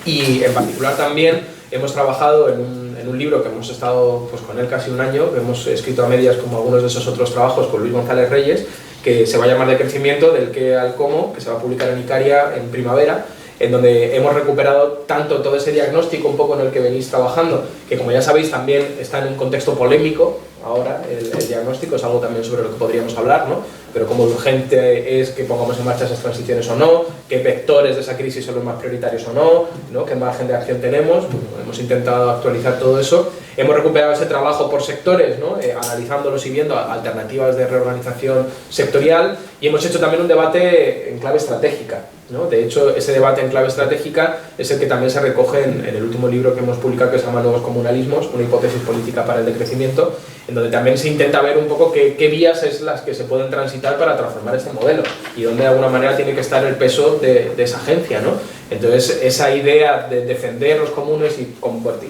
Y en particular también hemos trabajado en un libro que hemos estado pues, con él casi un año, que hemos escrito a medias como algunos de esos otros trabajos con Luis González Reyes, que se va a llamar De crecimiento, del qué al cómo, que se va a publicar en Icaria en primavera, en donde hemos recuperado tanto todo ese diagnóstico un poco en el que venís trabajando, que como ya sabéis también está en un contexto polémico ahora, el diagnóstico es algo también sobre lo que podríamos hablar, ¿no? Pero cómo urgente es que pongamos en marcha esas transiciones o no, qué vectores de esa crisis son los más prioritarios o no, ¿no? Qué margen de acción tenemos, hemos intentado actualizar todo eso. Hemos recuperado ese trabajo por sectores, ¿no? Analizándolos y viendo alternativas de reorganización sectorial, y hemos hecho también un debate en clave estratégica, ¿no? De hecho, ese debate en clave estratégica es el que también se recoge en el último libro que hemos publicado, que se llama Nuevos Comunalismos, una hipótesis política para el decrecimiento, en donde también se intenta ver un poco qué vías es las que se pueden transitar para transformar este modelo y dónde de alguna manera tiene que estar el peso de esa agencia, ¿no? Entonces, esa idea de defender los comunes y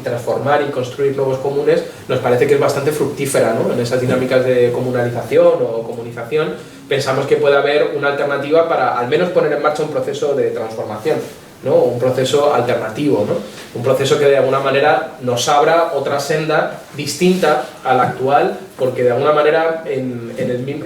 transformar y construir nuevos comunes nos parece que es bastante fructífera, ¿no? En esas dinámicas de comunalización o comunización pensamos que puede haber una alternativa para al menos poner en marcha un proceso de transformación, ¿no? Un proceso alternativo, ¿no? Un proceso que de alguna manera nos abra otra senda distinta a la actual, porque de alguna manera en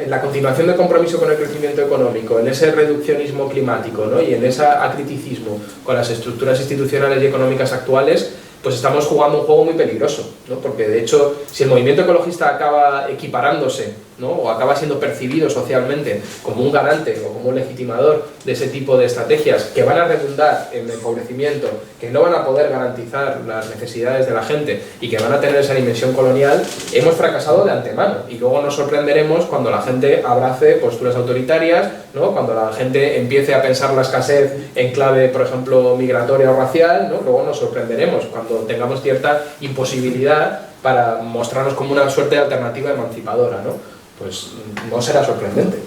la continuación del compromiso con el crecimiento económico, en ese reduccionismo climático, ¿no? Y en ese acriticismo con las estructuras institucionales y económicas actuales, pues estamos jugando un juego muy peligroso, ¿no? Porque de hecho, si el movimiento ecologista acaba equiparándose, ¿no? O acaba siendo percibido socialmente como un garante o como un legitimador de ese tipo de estrategias que van a redundar en empobrecimiento, que no van a poder garantizar las necesidades de la gente y que van a tener esa dimensión colonial, hemos fracasado de antemano, y luego nos sorprenderemos cuando la gente abrace posturas autoritarias, ¿no? Cuando la gente empiece a pensar la escasez en clave, por ejemplo, migratoria o racial, ¿no? Luego nos sorprenderemos cuando tengamos cierta imposibilidad para mostrarnos como una suerte de alternativa emancipadora, ¿no? Pues no será sorprendente,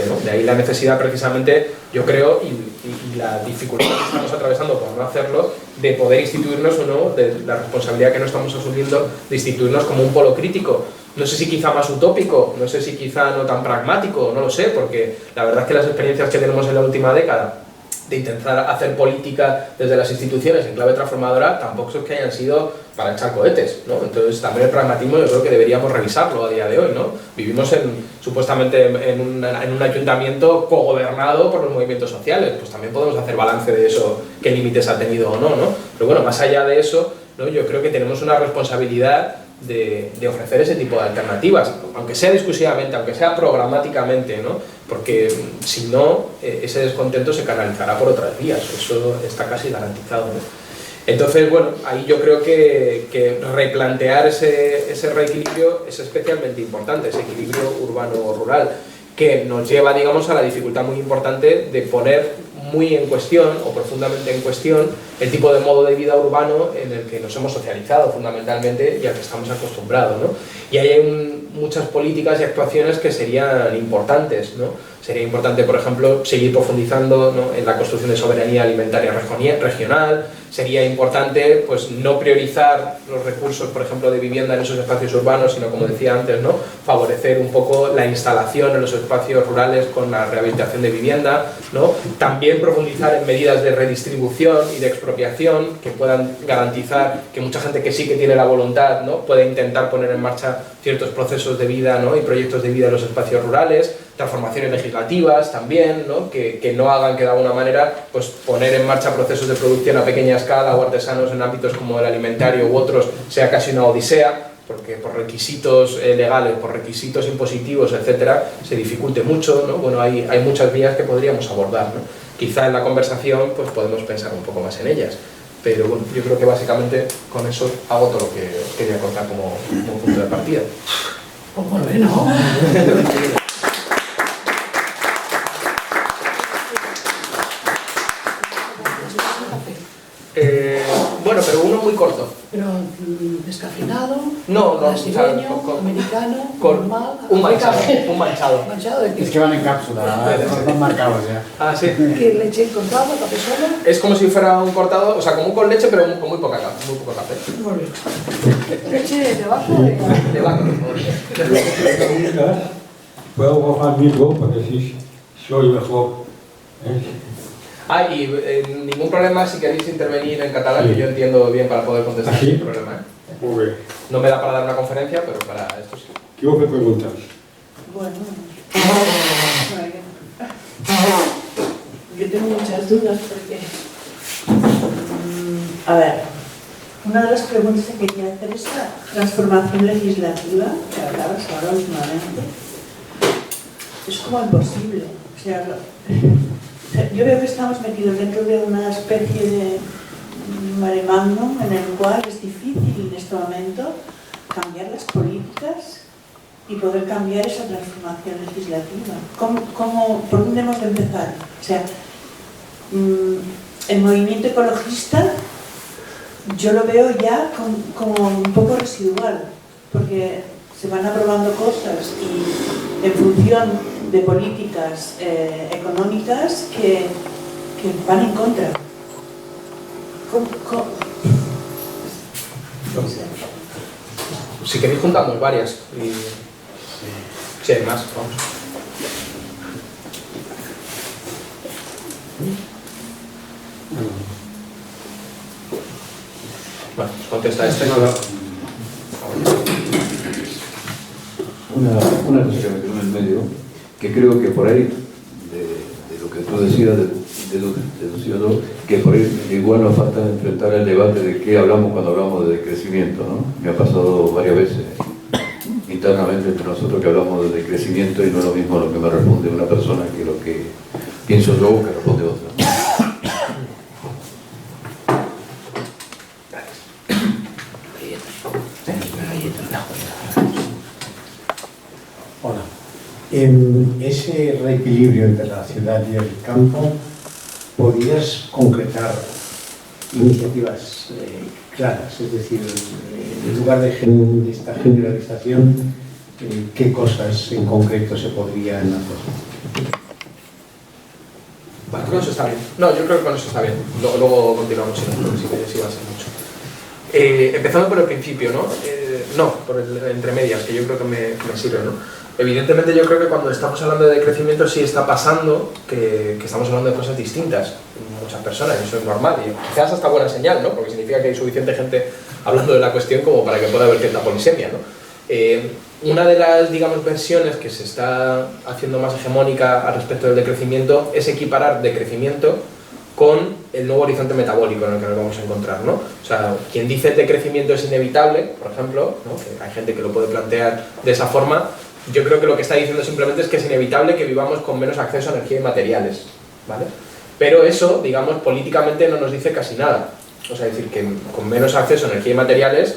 ¿no? De ahí la necesidad precisamente, yo creo, y la dificultad que estamos atravesando por no hacerlo, de poder instituirnos o no, de la responsabilidad que no estamos asumiendo de instituirnos como un polo crítico. No sé si quizá más utópico, no sé si quizá no tan pragmático, no lo sé, porque la verdad es que las experiencias que tenemos en la última década de intentar hacer política desde las instituciones en clave transformadora tampoco es que hayan sido para echar cohetes, ¿no? Entonces también el pragmatismo yo creo que deberíamos revisarlo a día de hoy, ¿no? Vivimos supuestamente en un ayuntamiento cogobernado por los movimientos sociales, pues también podemos hacer balance de eso, qué límites ha tenido o no, ¿no? Pero bueno, más allá de eso, ¿no? Yo creo que tenemos una responsabilidad de ofrecer ese tipo de alternativas, aunque sea discursivamente, aunque sea programáticamente, ¿no? Porque si no, ese descontento se canalizará por otras vías, eso está casi garantizado, ¿no? Entonces, bueno, ahí yo creo que replantear ese reequilibrio es especialmente importante, ese equilibrio urbano-rural, que nos lleva, digamos, a la dificultad muy importante de poner muy en cuestión, o profundamente en cuestión, el tipo de modo de vida urbano en el que nos hemos socializado fundamentalmente y al que estamos acostumbrados, ¿no? Y ahí hay muchas políticas y actuaciones que serían importantes, ¿no? Sería importante, por ejemplo, seguir profundizando, ¿no?, en la construcción de soberanía alimentaria regional. Sería importante, pues, no priorizar los recursos, por ejemplo, de vivienda en esos espacios urbanos, sino, como decía antes, ¿no?, favorecer un poco la instalación en los espacios rurales con la rehabilitación de vivienda, ¿no? También profundizar en medidas de redistribución y de expropiación que puedan garantizar que mucha gente que sí que tiene la voluntad, ¿no?, pueda intentar poner en marcha ciertos procesos de vida, ¿no?, y proyectos de vida en los espacios rurales. Transformaciones legislativas también, ¿no?, que no hagan que de alguna manera, pues, poner en marcha procesos de producción a pequeña escala o artesanos en ámbitos como el alimentario u otros sea casi una odisea, porque por requisitos legales, por requisitos impositivos, etcétera, se dificulte mucho, ¿no? Bueno, hay muchas vías que podríamos abordar, ¿no? Quizá en la conversación, pues, podemos pensar un poco más en ellas, pero bueno, yo creo que básicamente con eso hago todo lo que quería contar como punto de partida. Pues muy bien, ¿no? Bueno, pero uno muy corto. Pero descafeinado, No, brasileño, americano, normal, un manchado. manchado de Es que van en cápsula, están marcados ya. Ah, sí. que leche cortada, café solo. Es como si fuera un cortado, o sea, como un con leche, pero con muy poco café. Muy bien. Leche de vaca De vaca, por favor. Puedo bajar mi voz porque sí, soy mejor. Ah, y ningún problema si queréis intervenir en catalán, Sí. que yo entiendo bien para poder contestar ¿Ah, sí? sin problema, ¿eh? Muy bien. No me da para dar una conferencia, pero para esto sí. ¿Qué vos me preguntas? Bueno, yo tengo muchas dudas porque, a ver, una de las preguntas que quería hacer es la transformación legislativa que hablabas ahora últimamente. Es como imposible. O sea, yo veo que estamos metidos dentro de una especie de mare magnum en el cual es difícil en este momento cambiar las políticas y poder cambiar esa transformación legislativa. ¿Por dónde hemos de empezar? O sea, el movimiento ecologista yo lo veo ya como un poco residual, porque se van aprobando cosas y en función de políticas económicas que van en contra. Si queréis juntamos varias y... Sí, hay más, vamos. Bueno, pues contesta este. Una cosa que me quedó en el medio, que creo que por ahí, de lo que tú decías, deducido, que por ahí igual nos falta enfrentar el debate de qué hablamos cuando hablamos de crecimiento, ¿no? Me ha pasado varias veces internamente entre nosotros que hablamos de crecimiento y no es lo mismo lo que me responde una persona que lo que pienso yo o que responde otra. Hola. En ese reequilibrio entre la ciudad y el campo, ¿podrías concretar iniciativas claras? Es decir, en lugar de esta generalización, ¿qué cosas en concreto se podrían hacer? Vale, con eso está bien. No, yo creo que con eso está bien. Luego continuamos, si va a ser mucho. Empezando por el principio, ¿no? No, por el entre medias, que yo creo que me sirve, ¿no? Evidentemente yo creo que cuando estamos hablando de crecimiento sí está pasando que estamos hablando de cosas distintas. Muchas personas, y eso es normal, y quizás hasta buena señal, ¿no? Porque significa que hay suficiente gente hablando de la cuestión como para que pueda haber cierta polisemia, ¿no? Una de las, digamos, versiones que se está haciendo más hegemónica al respecto del decrecimiento es equiparar decrecimiento con el nuevo horizonte metabólico en el que nos vamos a encontrar, ¿no? O sea, quien dice el decrecimiento es inevitable, por ejemplo, ¿no? Que hay gente que lo puede plantear de esa forma, yo creo que lo que está diciendo simplemente es que es inevitable que vivamos con menos acceso a energía y materiales, ¿vale? Pero eso, digamos, políticamente no nos dice casi nada. O sea, es decir, que con menos acceso a energía y materiales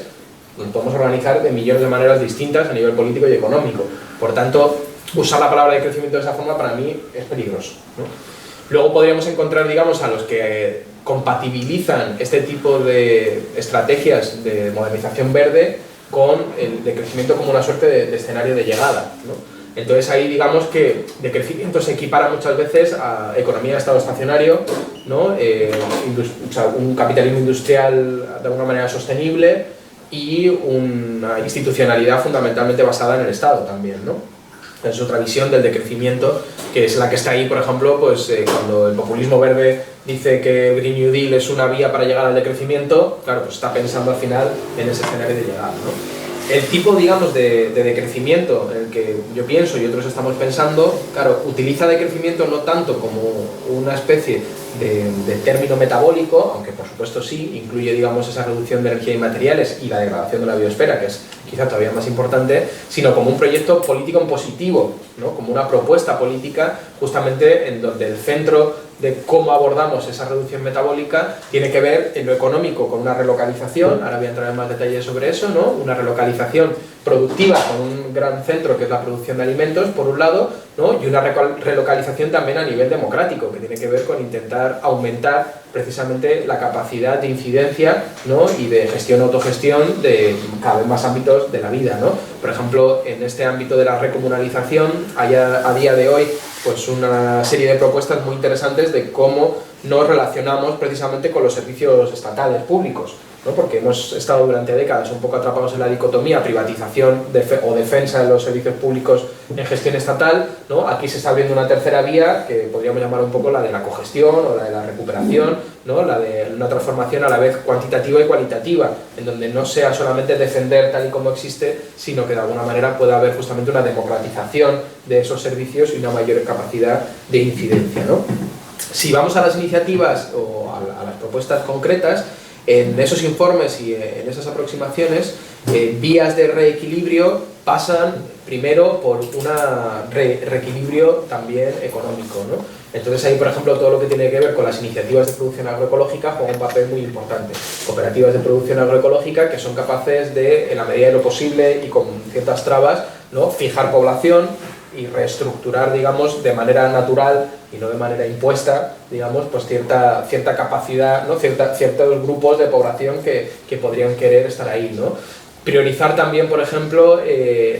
nos podemos organizar de millones de maneras distintas a nivel político y económico. Por tanto, usar la palabra de crecimiento de esa forma para mí es peligroso, ¿no? Luego podríamos encontrar, digamos, a los que compatibilizan este tipo de estrategias de modernización verde con el decrecimiento como una suerte de escenario de llegada, ¿no? Entonces ahí digamos que decrecimiento se equipara muchas veces a economía de estado estacionario, ¿no? O sea, un capitalismo industrial de alguna manera sostenible y una institucionalidad fundamentalmente basada en el Estado también, ¿no? Es otra visión del decrecimiento, que es la que está ahí, por ejemplo, pues cuando el populismo verde dice que el Green New Deal es una vía para llegar al decrecimiento, claro, pues está pensando al final en ese escenario de llegada, ¿no? El tipo, digamos, de decrecimiento en el que yo pienso y otros estamos pensando, claro, utiliza decrecimiento no tanto como una especie de término metabólico, aunque por supuesto sí, incluye, digamos, esa reducción de energía y materiales y la degradación de la biosfera, que es quizá todavía más importante, sino como un proyecto político en positivo, ¿no? Como una propuesta política justamente en donde el centro de cómo abordamos esa reducción metabólica tiene que ver en lo económico con una relocalización, ahora voy a entrar en más detalles sobre eso, ¿no? Una relocalización productiva con un gran centro que es la producción de alimentos, por un lado, ¿no? Y una relocalización también a nivel democrático, que tiene que ver con intentar aumentar precisamente la capacidad de incidencia, ¿no? Y de gestión-autogestión de cada vez más ámbitos de la vida, ¿no? Por ejemplo, en este ámbito de la recomunalización hay a día de hoy pues una serie de propuestas muy interesantes de cómo nos relacionamos precisamente con los servicios estatales públicos, ¿no? Porque hemos estado durante décadas un poco atrapados en la dicotomía privatización o defensa de los servicios públicos en gestión estatal, ¿no? Aquí se está abriendo una tercera vía que podríamos llamar un poco la de la cogestión o la de la recuperación, ¿no? La de una transformación a la vez cuantitativa y cualitativa, en donde no sea solamente defender tal y como existe, sino que de alguna manera pueda haber justamente una democratización de esos servicios y una mayor capacidad de incidencia, ¿no? Si vamos a las iniciativas o a las propuestas concretas, en esos informes y en esas aproximaciones, vías de reequilibrio pasan primero por un reequilibrio también económico, ¿no? Entonces ahí, por ejemplo, todo lo que tiene que ver con las iniciativas de producción agroecológica juega un papel muy importante. Cooperativas de producción agroecológica que son capaces de, en la medida de lo posible y con ciertas trabas, ¿no? Fijar población y reestructurar, digamos, de manera natural y no de manera impuesta, digamos, pues cierta capacidad, ¿no? Ciertos grupos de población que podrían querer estar ahí, ¿no? Priorizar también, por ejemplo,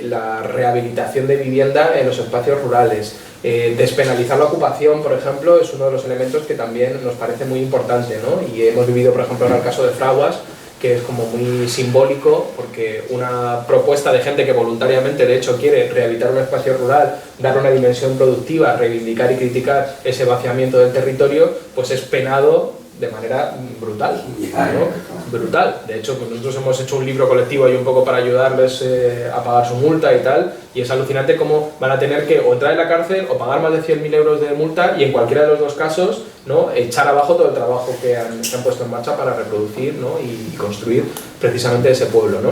la rehabilitación de vivienda en los espacios rurales. Despenalizar la ocupación, por ejemplo, es uno de los elementos que también nos parece muy importante, ¿no? Y hemos vivido, por ejemplo, en el caso de Fraguas, que es como muy simbólico, porque una propuesta de gente que voluntariamente, de hecho, quiere rehabilitar un espacio rural, darle una dimensión productiva, reivindicar y criticar ese vaciamiento del territorio, pues es penado de manera brutal, ¿no? Brutal. De hecho, pues nosotros hemos hecho un libro colectivo ahí un poco para ayudarles a pagar su multa y tal, y es alucinante cómo van a tener que o entrar en la cárcel o pagar más de 100.000 euros de multa y en cualquiera de los dos casos, ¿no? Echar abajo todo el trabajo que han puesto en marcha para reproducir, ¿no? y construir precisamente ese pueblo, ¿no?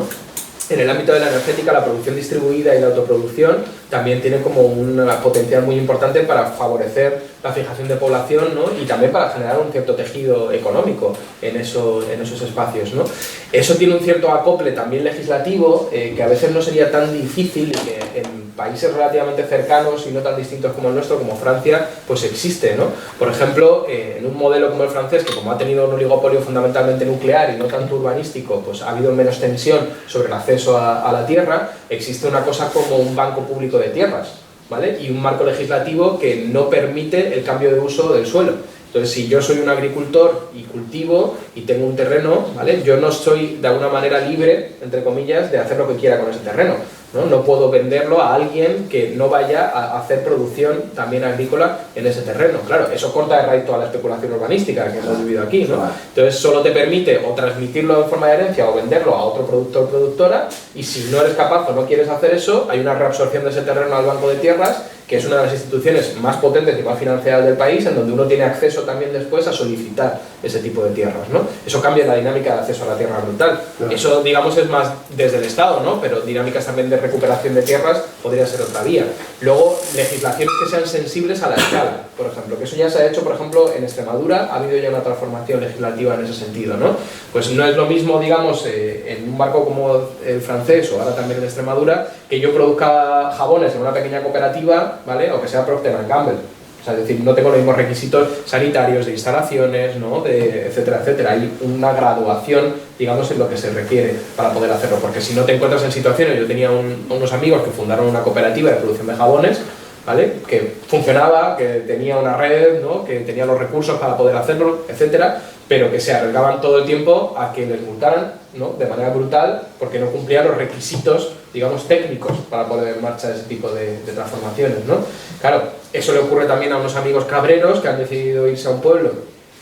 En el ámbito de la energética, la producción distribuida y la autoproducción también tiene como un potencial muy importante para favorecer la fijación de población, ¿no? Y también para generar un cierto tejido económico en esos espacios, ¿no? Eso tiene un cierto acople también legislativo que a veces no sería tan difícil y que en países relativamente cercanos y no tan distintos como el nuestro, como Francia, pues existe, ¿no? Por ejemplo, en un modelo como el francés, que como ha tenido un oligopolio fundamentalmente nuclear y no tanto urbanístico, pues ha habido menos tensión sobre el acceso a la tierra, existe una cosa como un banco público de tierras, ¿vale? Y un marco legislativo que no permite el cambio de uso del suelo. Entonces, si yo soy un agricultor y cultivo y tengo un terreno, ¿vale? Yo no soy de alguna manera libre, entre comillas, de hacer lo que quiera con ese terreno, ¿no? No puedo venderlo a alguien que no vaya a hacer producción también agrícola en ese terreno. Claro, eso corta de raíz toda la especulación urbanística que hemos vivido aquí, ¿no? Entonces solo te permite o transmitirlo en forma de herencia o venderlo a otro productor o productora, y si no eres capaz o no quieres hacer eso, hay una reabsorción de ese terreno al banco de tierras que es una de las instituciones más potentes y más financiadas del país, en donde uno tiene acceso también después a solicitar ese tipo de tierras, ¿no? Eso cambia la dinámica de acceso a la tierra brutal. Claro. Eso, digamos, es más desde el Estado, ¿no? Pero dinámicas también de recuperación de tierras podría ser otra vía. Luego, legislaciones que sean sensibles a la escala, por ejemplo, que eso ya se ha hecho, por ejemplo, en Extremadura ha habido ya una transformación legislativa en ese sentido, ¿no? Pues no es lo mismo, digamos, en un barco como el francés o ahora también en Extremadura, que yo produzca jabones en una pequeña cooperativa, ¿vale? O que sea Procter & Gamble. O sea, es decir, no tengo los mismos requisitos sanitarios, de instalaciones, ¿no? Etcétera, etcétera. Hay una graduación, digamos, en lo que se requiere para poder hacerlo, porque si no te encuentras en situaciones, yo tenía unos amigos que fundaron una cooperativa de producción de jabones, ¿vale? Que funcionaba, que tenía una red, ¿no? Que tenía los recursos para poder hacerlo, etcétera, pero que se arriesgaban todo el tiempo a que les multaran, ¿no? De manera brutal, porque no cumplían los requisitos, digamos, técnicos para poner en marcha ese tipo de transformaciones, ¿no? Claro, eso le ocurre también a unos amigos cabreros que han decidido irse a un pueblo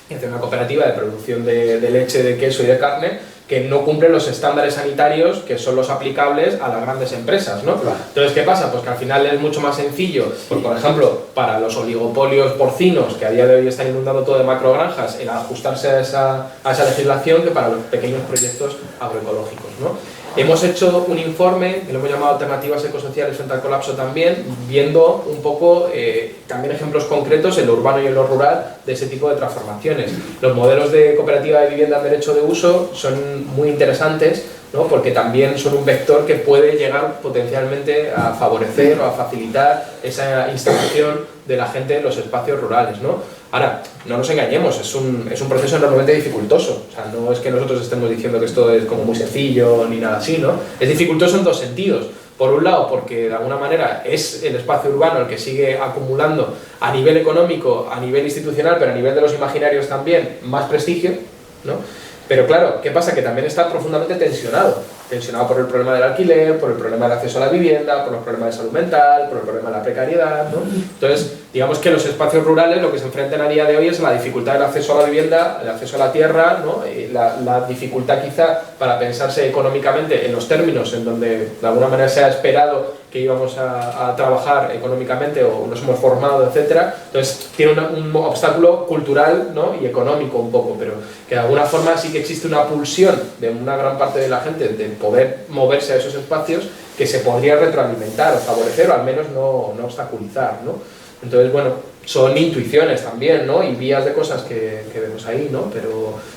y hacer una cooperativa de producción de leche, de queso y de carne, que no cumplen los estándares sanitarios que son los aplicables a las grandes empresas, ¿no? Claro. Entonces, ¿qué pasa? Pues que al final es mucho más sencillo, pues, por ejemplo, para los oligopolios porcinos, que a día de hoy están inundando todo de macrogranjas, el ajustarse a esa legislación que para los pequeños proyectos agroecológicos, ¿no? Hemos hecho un informe, que lo hemos llamado Alternativas Ecosociales frente al colapso también, viendo un poco también ejemplos concretos en lo urbano y en lo rural de ese tipo de transformaciones. Los modelos de cooperativa de vivienda en derecho de uso son muy interesantes, ¿no? Porque también son un vector que puede llegar potencialmente a favorecer o a facilitar esa instalación de la gente en los espacios rurales, ¿no? Ahora, no nos engañemos, es un proceso enormemente dificultoso. O sea, no es que nosotros estemos diciendo que esto es como muy sencillo ni nada así, ¿no? Es dificultoso en dos sentidos. Por un lado, porque de alguna manera es el espacio urbano el que sigue acumulando a nivel económico, a nivel institucional, pero a nivel de los imaginarios también, más prestigio, ¿no? Pero claro, ¿qué pasa? Que también está profundamente tensionado por el problema del alquiler, por el problema del acceso a la vivienda, por los problemas de salud mental, por el problema de la precariedad, ¿no? Entonces, digamos que los espacios rurales lo que se enfrentan a día de hoy es la dificultad del acceso a la vivienda, el acceso a la tierra, ¿no? Y la dificultad quizá para pensarse económicamente en los términos en donde de alguna manera se ha esperado que íbamos a trabajar económicamente o nos hemos formado, etcétera. Entonces tiene un obstáculo cultural, ¿no? Y económico un poco, pero que de alguna forma sí que existe una pulsión de una gran parte de la gente de poder moverse a esos espacios que se podría retroalimentar o favorecer o al menos no obstaculizar, ¿no? Entonces, bueno, son intuiciones también, ¿no? Y vías de cosas que vemos ahí, ¿no?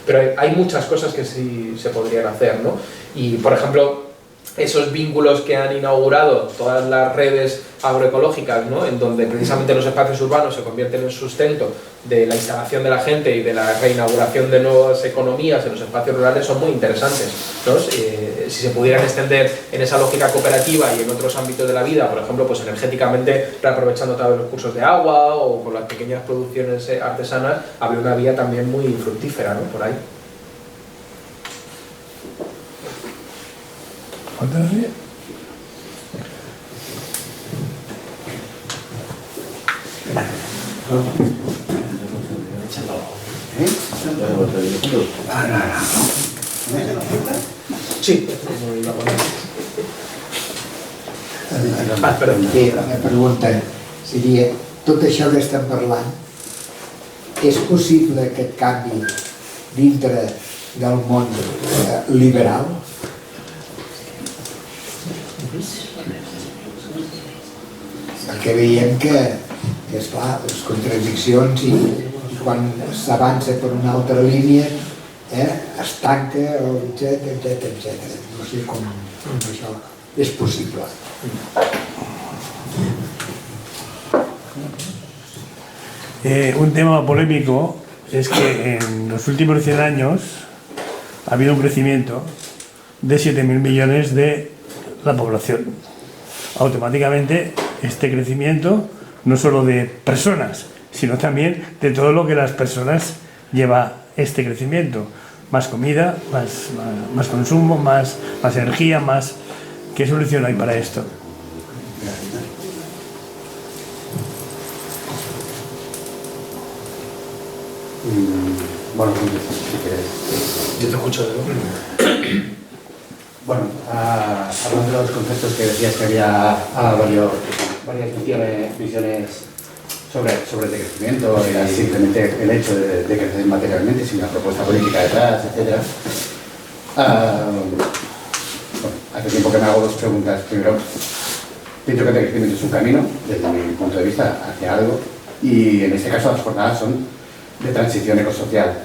Pero hay muchas cosas que sí se podrían hacer, ¿no? Y, por ejemplo, esos vínculos que han inaugurado todas las redes agroecológicas, ¿no? En donde precisamente los espacios urbanos se convierten en sustento de la instalación de la gente y de la reinauguración de nuevas economías en los espacios rurales son muy interesantes, ¿no? Si se pudieran extender en esa lógica cooperativa y en otros ámbitos de la vida, por ejemplo, pues energéticamente reaprovechando todos los cursos de agua o con las pequeñas producciones artesanas, habría una vía también muy fructífera, ¿no? Por ahí. Sí. Bé, la meva pregunta seria, tot això que estem parlant, és possible aquest canvi dintre del món liberal? Perquè veiem que esclar, les contradiccions i quan s'avança per una altra línia es tanca, etcètera. No sé com això és possible. Un tema polémico es que en los últimos 100 años ha habido un crecimiento de 7.000 millones de la población. Automáticamente este crecimiento no solo de personas, sino también de todo lo que las personas lleva este crecimiento. Más comida, más consumo, más energía, más... ¿Qué solución hay para esto? Bueno, si quieres. Yo te escucho de nuevo. Bueno, hablando de los conceptos que decías que había varios varias visiones sobre el decrecimiento, era simplemente el hecho de crecer materialmente sin una propuesta política detrás, etc. Hace tiempo que me hago dos preguntas. Primero, pienso que el decrecimiento es un camino, desde mi punto de vista, hacia algo, y en este caso las jornadas son de transición ecosocial.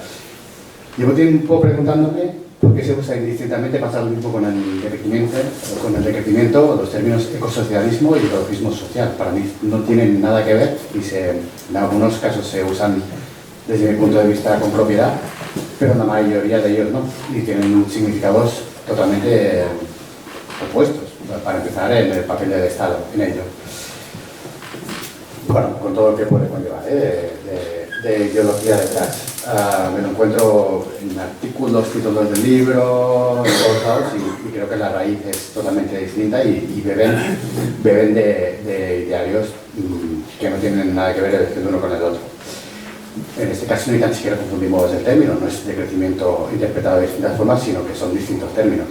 Llevo tiempo preguntándome por qué se usa indistintamente pasar lo mismo con el decrecimiento, los términos ecosocialismo y ecologismo social. Para mí no tienen nada que ver y en algunos casos se usan desde mi punto de vista con propiedad, pero en la mayoría de ellos no, y tienen significados totalmente opuestos, para empezar en el papel del Estado en ello. Bueno, con todo lo que puede conllevar de ideología detrás. Me lo encuentro en artículos, títulos del libro, en todos lados, y creo que la raíz es totalmente distinta y beben de idearios que no tienen nada que ver el uno con el otro. En este caso ni tan siquiera confundimos el término, no es decrecimiento interpretado de distintas formas, sino que son distintos términos.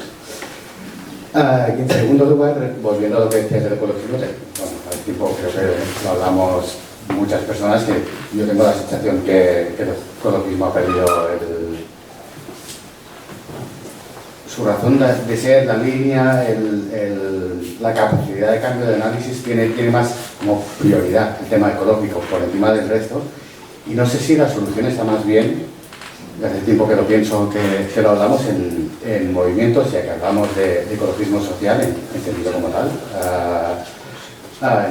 Y en segundo lugar, volviendo a lo que decías del ecologismo, al tiempo creo que lo hablamos muchas personas, que yo tengo la sensación que el ecologismo ha perdido su razón de ser, la línea, la capacidad de cambio de análisis tiene más como prioridad el tema ecológico por encima del resto, y no sé si la solución está más bien, hace tiempo que lo pienso, que lo hablamos en movimientos, ya que hablamos de ecologismo social entendido como tal,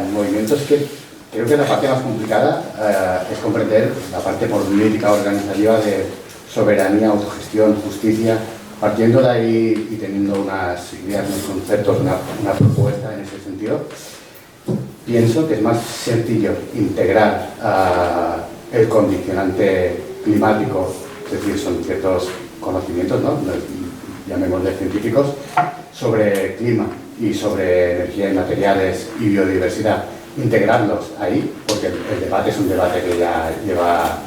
en movimientos que creo que la parte más complicada es comprender la parte política organizativa de soberanía, autogestión, justicia. Partiendo de ahí y teniendo unas ideas, unos conceptos, una propuesta en ese sentido, pienso que es más sencillo integrar el condicionante climático, es decir, son ciertos conocimientos, ¿no? Llamémosle científicos, sobre clima y sobre energía y materiales y biodiversidad, integrarlos ahí, porque el debate es un debate que ya lleva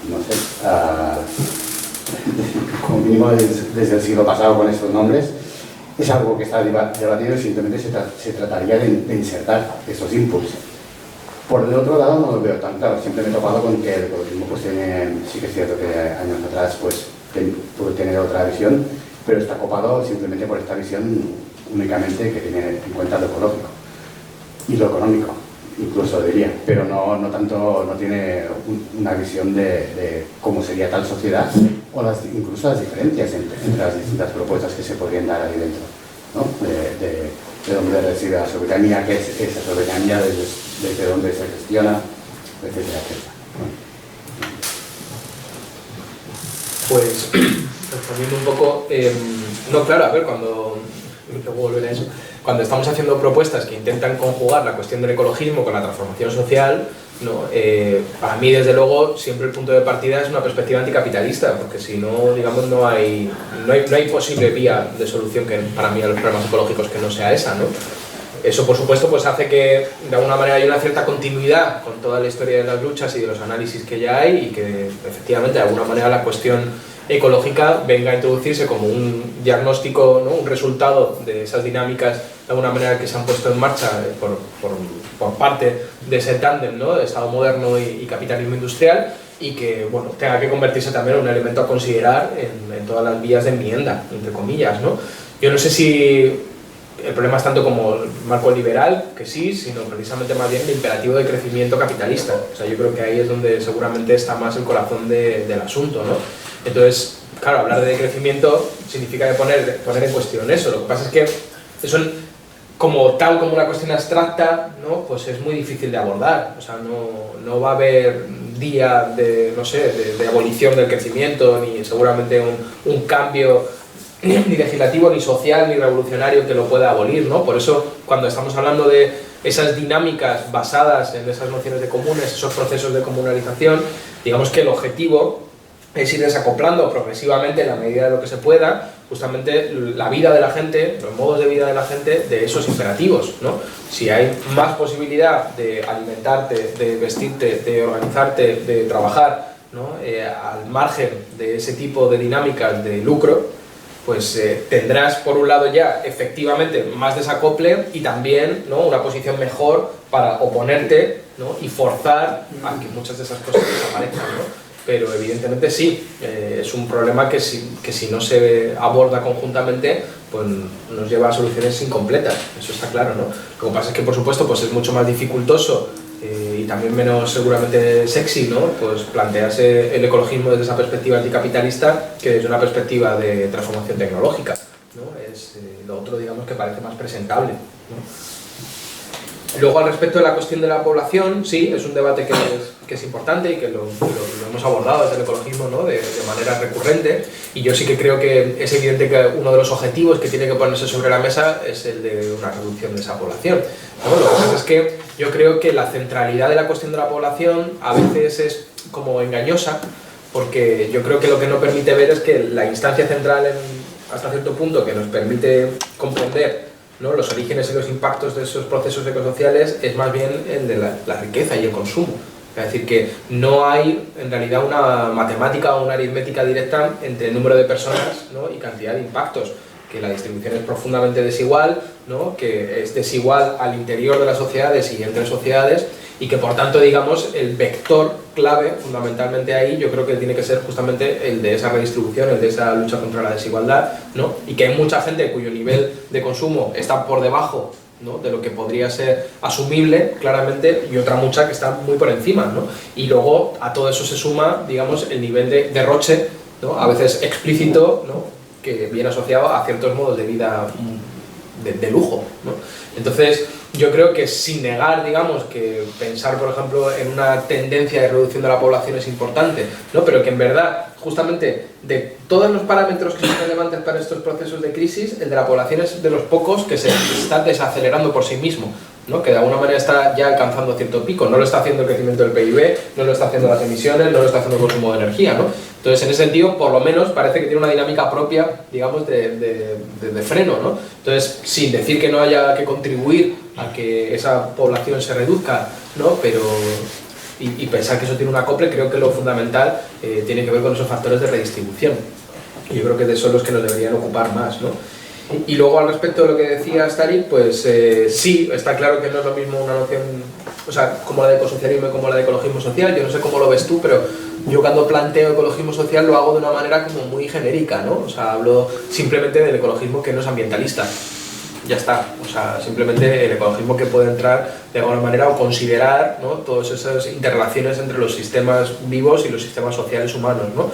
no sé, como mínimo desde el siglo pasado con estos nombres. Es algo que está debatido y simplemente se trataría de insertar esos impulsos. Por el otro lado no lo veo tan claro, siempre me he topado con que el ecologismo pues sí que es cierto que años atrás pues pudo tener otra visión, pero está copado simplemente por esta visión únicamente que tiene en cuenta lo ecológico y lo económico, incluso diría, pero no tiene una visión de cómo sería tal sociedad o incluso las diferencias entre las distintas propuestas que se podrían dar ahí dentro, ¿no? De dónde reside la soberanía, qué es esa soberanía, desde dónde se gestiona, etcétera, etcétera. Pues respondiendo un poco, no, claro, a ver, luego volveré a eso, cuando estamos haciendo propuestas que intentan conjugar la cuestión del ecologismo con la transformación social, ¿no? Para mí, desde luego, siempre el punto de partida es una perspectiva anticapitalista, porque si no, digamos, no hay posible vía de solución que para mí a los problemas ecológicos que no sea esa, ¿no? Eso, por supuesto, pues hace que de alguna manera haya una cierta continuidad con toda la historia de las luchas y de los análisis que ya hay, y que efectivamente de alguna manera la cuestión ecológica venga a introducirse como un diagnóstico, ¿no? Un resultado de esas dinámicas de alguna manera que se han puesto en marcha por parte de ese tándem, ¿no? De Estado moderno y capitalismo industrial, y que bueno, tenga que convertirse también en un elemento a considerar en todas las vías de enmienda, entre comillas, ¿no? Yo no sé si el problema es tanto como el marco liberal, que sí, sino precisamente más bien el imperativo de crecimiento capitalista. O sea, yo creo que ahí es donde seguramente está más el corazón del asunto, ¿no? Entonces, claro, hablar de decrecimiento significa poner en cuestión eso. Lo que pasa es que eso, como una cuestión abstracta, ¿no? Pues es muy difícil de abordar. O sea, no va a haber día de abolición del crecimiento, ni seguramente un cambio ni legislativo, ni social, ni revolucionario que lo pueda abolir, ¿no? Por eso, cuando estamos hablando de esas dinámicas basadas en esas nociones de comunes, esos procesos de comunalización, digamos que el objetivo es ir desacoplando progresivamente, en la medida de lo que se pueda, justamente la vida de la gente, los modos de vida de la gente, de esos imperativos, ¿no? Si hay más posibilidad de alimentarte, de vestirte, de organizarte, de trabajar, ¿no? Al margen de ese tipo de dinámicas de lucro, pues tendrás por un lado ya efectivamente más desacople y también, ¿no?, una posición mejor para oponerte, ¿no?, y forzar a que muchas de esas cosas desaparezcan, ¿no? Pero evidentemente sí, es un problema que si no se aborda conjuntamente, pues nos lleva a soluciones incompletas, eso está claro, ¿no? Lo que pasa es que, por supuesto, pues es mucho más dificultoso y también menos seguramente sexy, ¿no?, pues plantearse el ecologismo desde esa perspectiva anticapitalista que desde una perspectiva de transformación tecnológica, ¿no? Es lo otro, digamos, que parece más presentable, ¿no? Luego, al respecto de la cuestión de la población, sí, es un debate que es importante y que lo hemos abordado desde el ecologismo, ¿no?, de manera recurrente, y yo sí que creo que es evidente que uno de los objetivos que tiene que ponerse sobre la mesa es el de una reducción de esa población, ¿no? Lo que pasa es que yo creo que la centralidad de la cuestión de la población a veces es como engañosa, porque yo creo que lo que no permite ver es que la instancia central hasta cierto punto que nos permite comprender, ¿no?, los orígenes y los impactos de esos procesos ecosociales es más bien el de la riqueza y el consumo. Es decir, que no hay en realidad una matemática o una aritmética directa entre el número de personas, ¿no?, y cantidad de impactos, que la distribución es profundamente desigual, ¿no?, que es desigual al interior de las sociedades y entre sociedades, y que por tanto, digamos, el vector clave fundamentalmente ahí yo creo que tiene que ser justamente el de esa redistribución, el de esa lucha contra la desigualdad, ¿no?, y que hay mucha gente cuyo nivel de consumo está por debajo, ¿no?, de lo que podría ser asumible claramente, y otra mucha que está muy por encima, ¿no? Y luego a todo eso se suma, digamos, el nivel de derroche, ¿no?, a veces explícito, ¿no?, que viene asociado a ciertos modos de vida de lujo, ¿no? Entonces, yo creo que sin negar, digamos, que pensar, por ejemplo, en una tendencia de reducción de la población es importante, ¿no?, pero que en verdad, justamente, de todos los parámetros que son relevantes para estos procesos de crisis, el de la población es de los pocos que se está desacelerando por sí mismo, ¿no?, que de alguna manera está ya alcanzando cierto pico. No lo está haciendo el crecimiento del PIB, no lo está haciendo las emisiones, no lo está haciendo el consumo de energía, ¿no? Entonces, en ese sentido, por lo menos, parece que tiene una dinámica propia, digamos, de freno, ¿no? Entonces, sin decir que no haya que contribuir a que esa población se reduzca, ¿no?, pero y pensar que eso tiene un acople, creo que lo fundamental tiene que ver con esos factores de redistribución. Y yo creo que de eso los que nos deberían ocupar más, ¿no? Y luego, al respecto de lo que decía Starik, pues sí, está claro que no es lo mismo una noción, o sea, como la de ecosocialismo y como la de ecologismo social. Yo no sé cómo lo ves tú, pero yo cuando planteo ecologismo social lo hago de una manera como muy genérica, ¿no? O sea, hablo simplemente del ecologismo que no es ambientalista. Ya está, o sea, simplemente el ecologismo que puede entrar de alguna manera o considerar, ¿no?, todas esas interrelaciones entre los sistemas vivos y los sistemas sociales humanos, ¿no?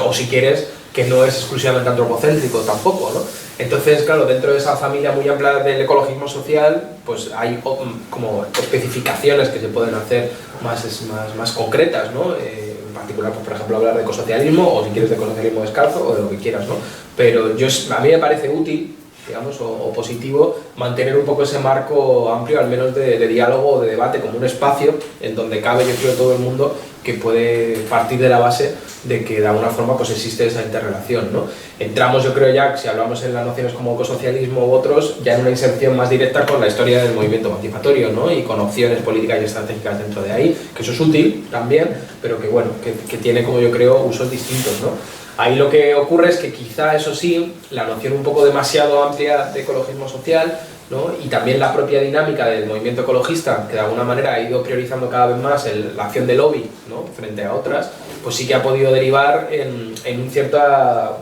O si quieres, que no es exclusivamente antropocéntrico tampoco, ¿no? Entonces, claro, dentro de esa familia muy amplia del ecologismo social, pues hay como especificaciones que se pueden hacer más concretas, ¿no? En particular, pues, por ejemplo, hablar de ecosocialismo, o si quieres de ecosocialismo descalzo, o de lo que quieras, ¿no? Pero a mí me parece útil, digamos, o positivo, mantener un poco ese marco amplio, al menos de diálogo o de debate, como un espacio en donde cabe, yo creo, todo el mundo, que puede partir de la base de que de alguna forma pues existe esa interrelación, ¿no? Entramos, yo creo, ya, si hablamos en las nociones como ecosocialismo u otros, ya en una inserción más directa con la historia del movimiento emancipatorio, ¿no?, y con opciones políticas y estratégicas dentro de ahí, que eso es útil también, pero que bueno, que tiene, como yo creo, usos distintos, ¿no? Ahí lo que ocurre es que quizá, eso sí, la noción un poco demasiado amplia de ecologismo social, ¿no?, y también la propia dinámica del movimiento ecologista, que de alguna manera ha ido priorizando cada vez más la acción de lobby, ¿no?, frente a otras, pues sí que ha podido derivar en un cierto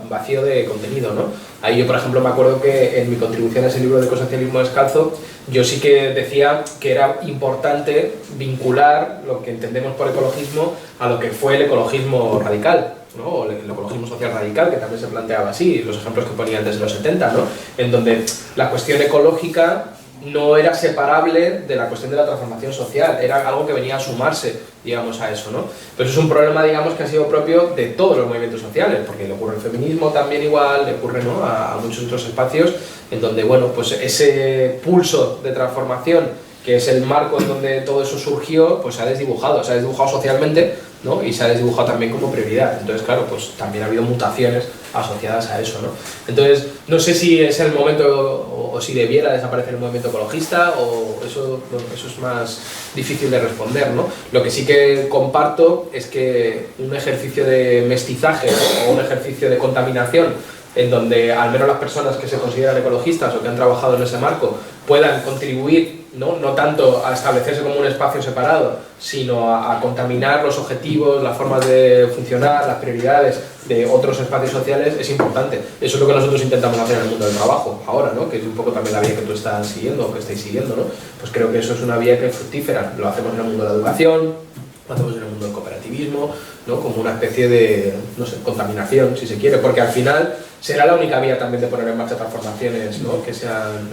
vacío de contenido, ¿no? Ahí yo, por ejemplo, me acuerdo que en mi contribución a ese libro de ecosocialismo descalzo, yo sí que decía que era importante vincular lo que entendemos por ecologismo a lo que fue el ecologismo radical, ¿no?, o el ecologismo social radical, que también se planteaba así, los ejemplos que ponía antes de los 70, ¿no?, en donde la cuestión ecológica no era separable de la cuestión de la transformación social, era algo que venía a sumarse, digamos, a eso, ¿no? Pero eso es un problema, digamos, que ha sido propio de todos los movimientos sociales, porque le ocurre al feminismo también igual, le ocurre, ¿no?, a muchos otros espacios, en donde, bueno, pues ese pulso de transformación, que es el marco en donde todo eso surgió, pues se ha desdibujado socialmente, ¿no?, y se ha desdibujado también como prioridad. Entonces, claro, pues también ha habido mutaciones asociadas a eso, ¿no? Entonces, no sé si es el momento o si debiera desaparecer el movimiento ecologista, o eso es más difícil de responder, ¿no? Lo que sí que comparto es que un ejercicio de mestizaje, ¿no?, o un ejercicio de contaminación en donde al menos las personas que se consideran ecologistas o que han trabajado en ese marco puedan contribuir, no tanto a establecerse como un espacio separado, sino a contaminar los objetivos, las formas de funcionar, las prioridades de otros espacios sociales, es importante. Eso es lo que nosotros intentamos hacer en el mundo del trabajo ahora, ¿no? Que es un poco también la vía que tú estás siguiendo o que estáis siguiendo, ¿no? Pues creo que eso es una vía que es fructífera. Lo hacemos en el mundo de la educación, lo hacemos en el mundo del cooperativismo, ¿no? Como una especie de, no sé, contaminación, si se quiere, porque al final será la única vía también de poner en marcha transformaciones, ¿no? Que sean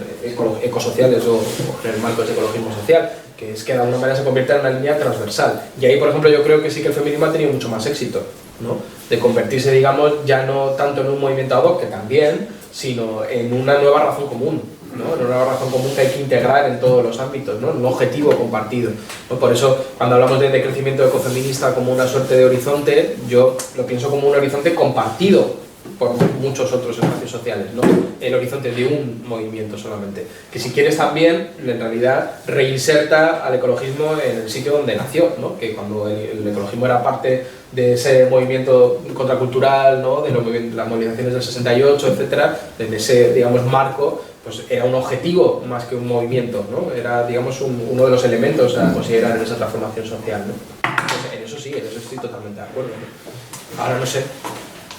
ecosociales o en el marco de ecologismo social, que es que de alguna manera se convierta en una línea transversal. Y ahí, por ejemplo, yo creo que sí que el feminismo ha tenido mucho más éxito, ¿no? De convertirse, digamos, ya no tanto en un movimiento ad hoc, que también, sino en una nueva razón común, ¿no? En una nueva razón común que hay que integrar en todos los ámbitos, ¿no? Un objetivo compartido, ¿no? Por eso, cuando hablamos de crecimiento ecofeminista como una suerte de horizonte, yo lo pienso como un horizonte compartido por muchos otros espacios sociales, ¿no? El horizonte de un movimiento solamente, que si quieres también, en realidad, reinserta al ecologismo en el sitio donde nació, ¿no? Que cuando el ecologismo era parte de ese movimiento contracultural, ¿no? De las movilizaciones del 68, etcétera, desde ese, digamos, marco, pues era un objetivo más que un movimiento, ¿no? Era, digamos, uno de los elementos a considerar en esa transformación social, ¿no? Entonces, en eso sí, en eso estoy totalmente de acuerdo, ¿no? Ahora no sé,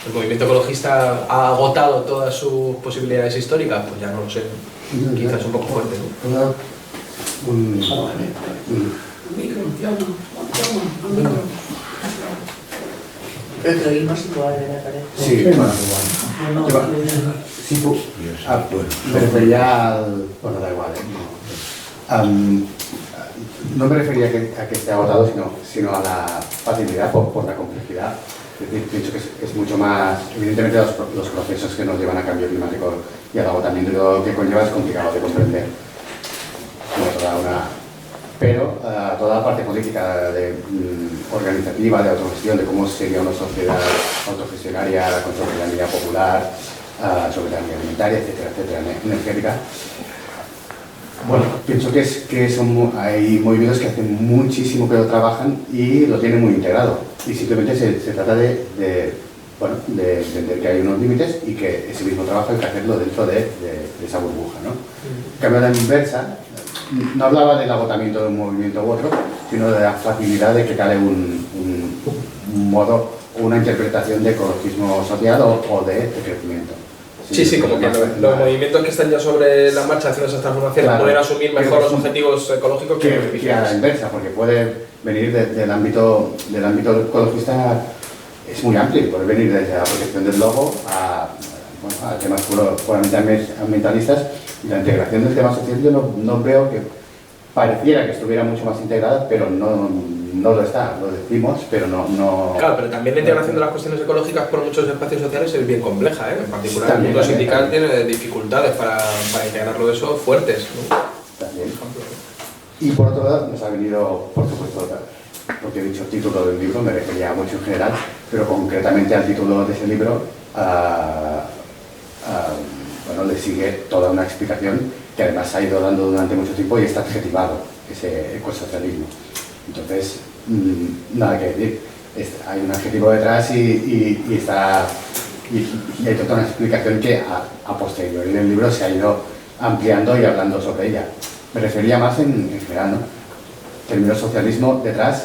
¿el movimiento ecologista ha agotado todas sus posibilidades históricas? Pues ya no lo sé, quizás un poco fuerte, ¿no? Pero oímos igual, me parece. Sí, bueno, igual. Sí, me refería al... Bueno, da igual, no me refería a que esté agotado, sino a la facilidad por la complejidad. Es decir, pienso que es mucho más... Evidentemente los procesos que nos llevan a cambio climático y al agotamiento que conlleva es complicado de comprender. Pero toda la parte política, organizativa, de autogestión, de cómo sería una sociedad autogestionaria con soberanía popular, soberanía alimentaria, etcétera, etcétera, energética. Bueno, pienso que hay movimientos que hacen muchísimo que lo trabajan y lo tienen muy integrado. Y simplemente se trata de entender que hay unos límites y que ese mismo trabajo hay que hacerlo dentro de esa burbuja, ¿no? En cambio, a la inversa, no hablaba del agotamiento de un movimiento u otro, sino de la facilidad de que cale un modo o una interpretación de ecologismo social o de crecimiento. Sí, como que los movimientos que están ya sobre la marcha haciendo esas transformaciones pueden asumir mejor los objetivos ecológicos que a la inversa, porque puede venir del ámbito ecologista, es muy amplio, puede venir desde la protección del lobo a temas puramente ambientalistas, y la integración del tema social yo no veo que pareciera que estuviera mucho más integrada, pero no lo está, lo decimos, pero no... Claro, pero también la integración de las cuestiones ecológicas por muchos espacios sociales es bien compleja, ¿eh? En particular el mundo sindical tiene dificultades para integrarlo eso fuertes, ¿no? También. Y por otro lado nos ha venido, por supuesto, porque he dicho título del libro, me refería mucho en general, pero concretamente al título de ese libro, le sigue toda una explicación que además se ha ido dando durante mucho tiempo y está adjetivado, ese ecosocialismo. Entonces, nada que decir, hay un adjetivo detrás y hay toda una explicación que a posteriori del libro se ha ido ampliando y hablando sobre ella. Me refería más en general, ¿no? Término socialismo detrás,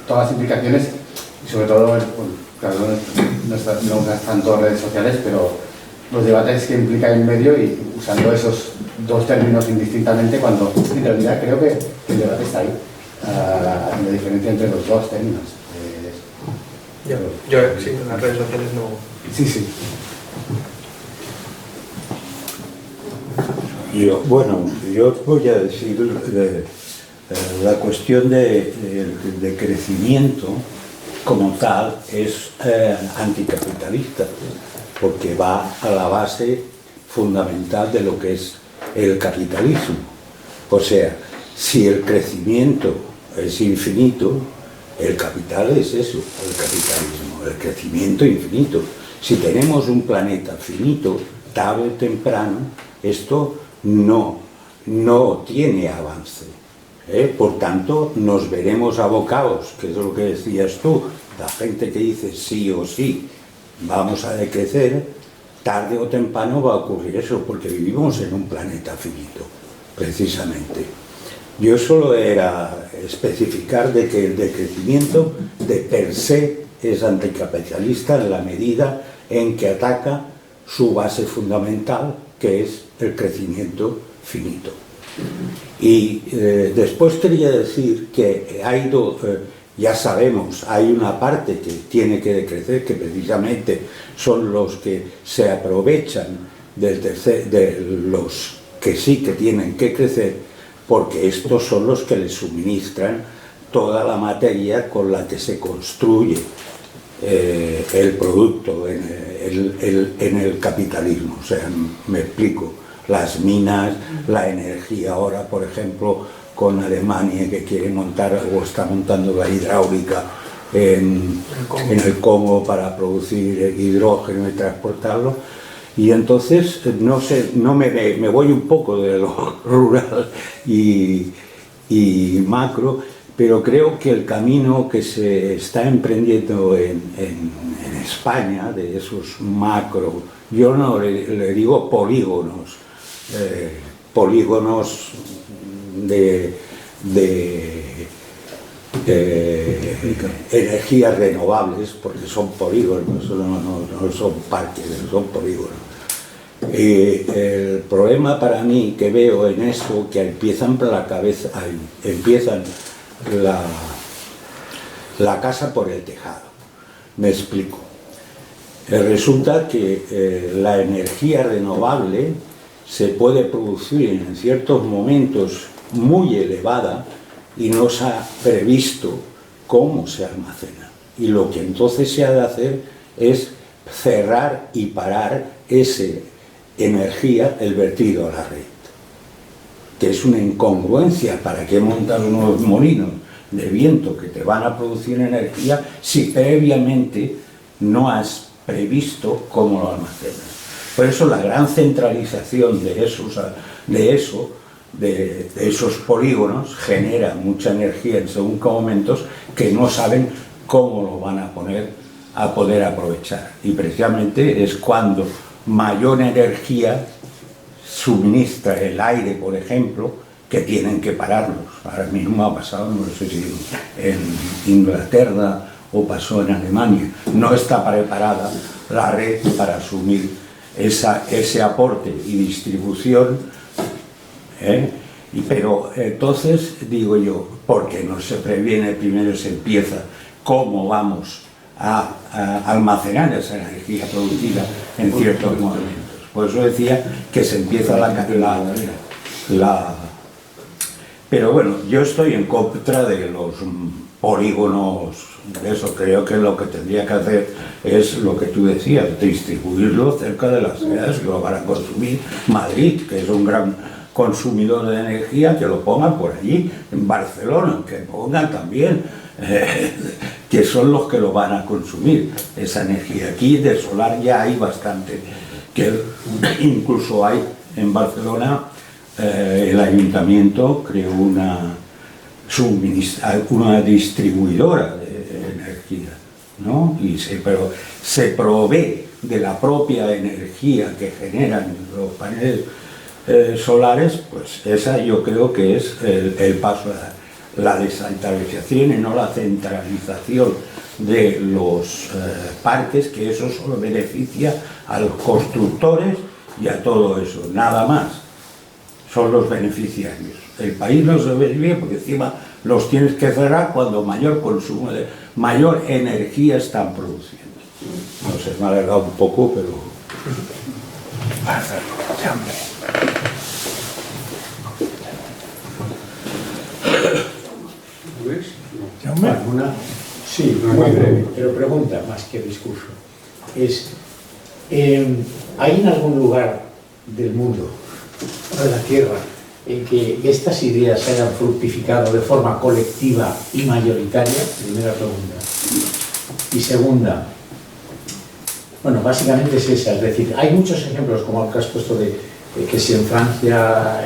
todas las implicaciones y sobre todo, claro, no es tanto redes sociales, pero los debates que implica en medio y usando esos dos términos indistintamente cuando en realidad creo que el debate está ahí, la diferencia entre los dos términos. Yo sí, en las redes sociales no... Sí. Yo voy a decir la cuestión de crecimiento como tal es anticapitalista, porque va a la base fundamental de lo que es el capitalismo. O sea, si el crecimiento es infinito, el capital es eso, el capitalismo, el crecimiento infinito. Si tenemos un planeta finito, tarde o temprano, esto no tiene avance. Por tanto, nos veremos abocados, que es lo que decías tú, la gente que dice sí o sí, vamos a decrecer, tarde o temprano va a ocurrir eso, porque vivimos en un planeta finito, precisamente. Yo solo era especificar de que el decrecimiento de per se es anticapitalista en la medida en que ataca su base fundamental, que es el crecimiento finito. Y después quería decir que hay ya sabemos, hay una parte que tiene que decrecer, que precisamente son los que se aprovechan de los que sí que tienen que crecer, porque estos son los que les suministran toda la materia con la que se construye el producto en el capitalismo. O sea, me explico, las minas, la energía ahora, por ejemplo, con Alemania, que quiere montar o está montando la hidráulica en el Congo para producir hidrógeno y transportarlo. Y entonces, no sé, me voy un poco de lo rural y macro, pero creo que el camino que se está emprendiendo en España, de esos macro, yo no le digo polígonos, polígonos de energías renovables, porque son polígonos, no son parques, son polígonos. El problema para mí que veo en eso, que empiezan por la cabeza, empiezan la casa por el tejado. Me explico. Resulta que la energía renovable se puede producir en ciertos momentos muy elevada y no se ha previsto cómo se almacena. Y lo que entonces se ha de hacer es cerrar y parar esa energía, el vertido a la red, que es una incongruencia. ¿Para qué montar unos molinos de viento que te van a producir energía si previamente no has previsto cómo lo almacenas? Por eso la gran centralización de esos polígonos genera mucha energía en según qué momentos que no saben cómo lo van a poder aprovechar. Y precisamente es cuando mayor energía suministra el aire, por ejemplo, que tienen que pararlos. Ahora mismo ha pasado, no sé si en Inglaterra o pasó en Alemania. No está preparada la red para asumir ese aporte y distribución, pero entonces digo yo, ¿por qué no se previene primero, se empieza cómo vamos a almacenar esa energía producida en ciertos momentos? Por eso decía que se empieza pero bueno, yo estoy en contra de los polígonos, de eso. Creo que lo que tendría que hacer es lo que tú decías, distribuirlo cerca de las ciudades que lo van a consumir. Madrid, que es un gran consumidor de energía, que lo pongan por allí, en Barcelona, que pongan también, que son los que lo van a consumir, esa energía. Aquí de solar ya hay bastante, que incluso hay en Barcelona, el ayuntamiento creó una distribuidora de energía, ¿no? Pero se provee de la propia energía que generan los paneles solares. Pues esa yo creo que es el paso a la descentralización y no la centralización de los parques, que eso solo beneficia a los constructores y a todo eso, nada más. Son los beneficiarios. El país no se ve bien porque encima los tienes que cerrar cuando mayor consumo, mayor energía están produciendo. No sé, me ha alargado un poco, pero... ¿Alguna? Sí, muy breve, pero pregunta más que discurso. ¿Hay en algún lugar del mundo, de la Tierra, en que estas ideas hayan fructificado de forma colectiva y mayoritaria? Primera pregunta. Y segunda, bueno, básicamente es esa, es decir, hay muchos ejemplos, como el que has puesto de que si en Francia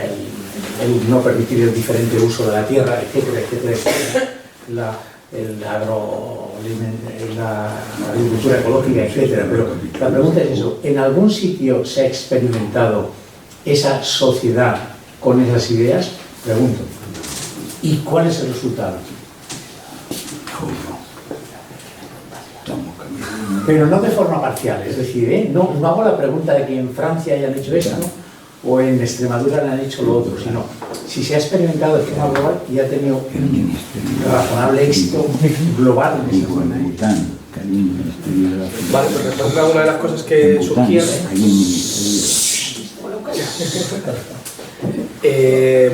el no permitir el diferente uso de la tierra, etcétera, etcétera, etcétera, la agricultura ecológica, etcétera. Pero la pregunta es eso, ¿en algún sitio se ha experimentado esa sociedad con esas ideas? Pregunto. ¿Y cuál es el resultado? Pero no de forma parcial, es decir, no hago la pregunta de que en Francia hayan hecho esto o en Extremadura le han hecho lo otro, sino si se ha experimentado de forma global y ha tenido un razonable éxito global en esa zona. Vale, pues respecto a una de las cosas que surgían.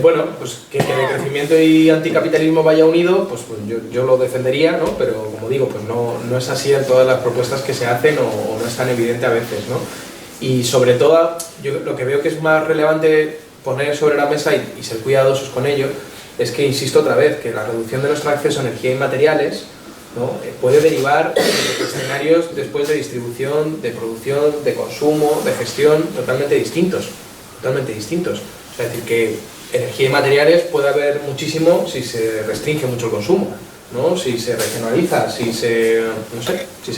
Bueno, pues que decrecimiento y anticapitalismo vaya unido, pues yo lo defendería, ¿no? Pero como digo, pues no es así en todas las propuestas que se hacen o no es tan evidente a veces, ¿no? Y sobre todo, yo lo que veo que es más relevante poner sobre la mesa y ser cuidadosos con ello, es que, insisto otra vez, que la reducción de nuestro acceso a energía y materiales, ¿no? Puede derivar de escenarios después de distribución, de producción, de consumo, de gestión totalmente distintos. O sea, es decir, que energía y materiales puede haber muchísimo si se restringe mucho el consumo, ¿no? Si se regionaliza, si se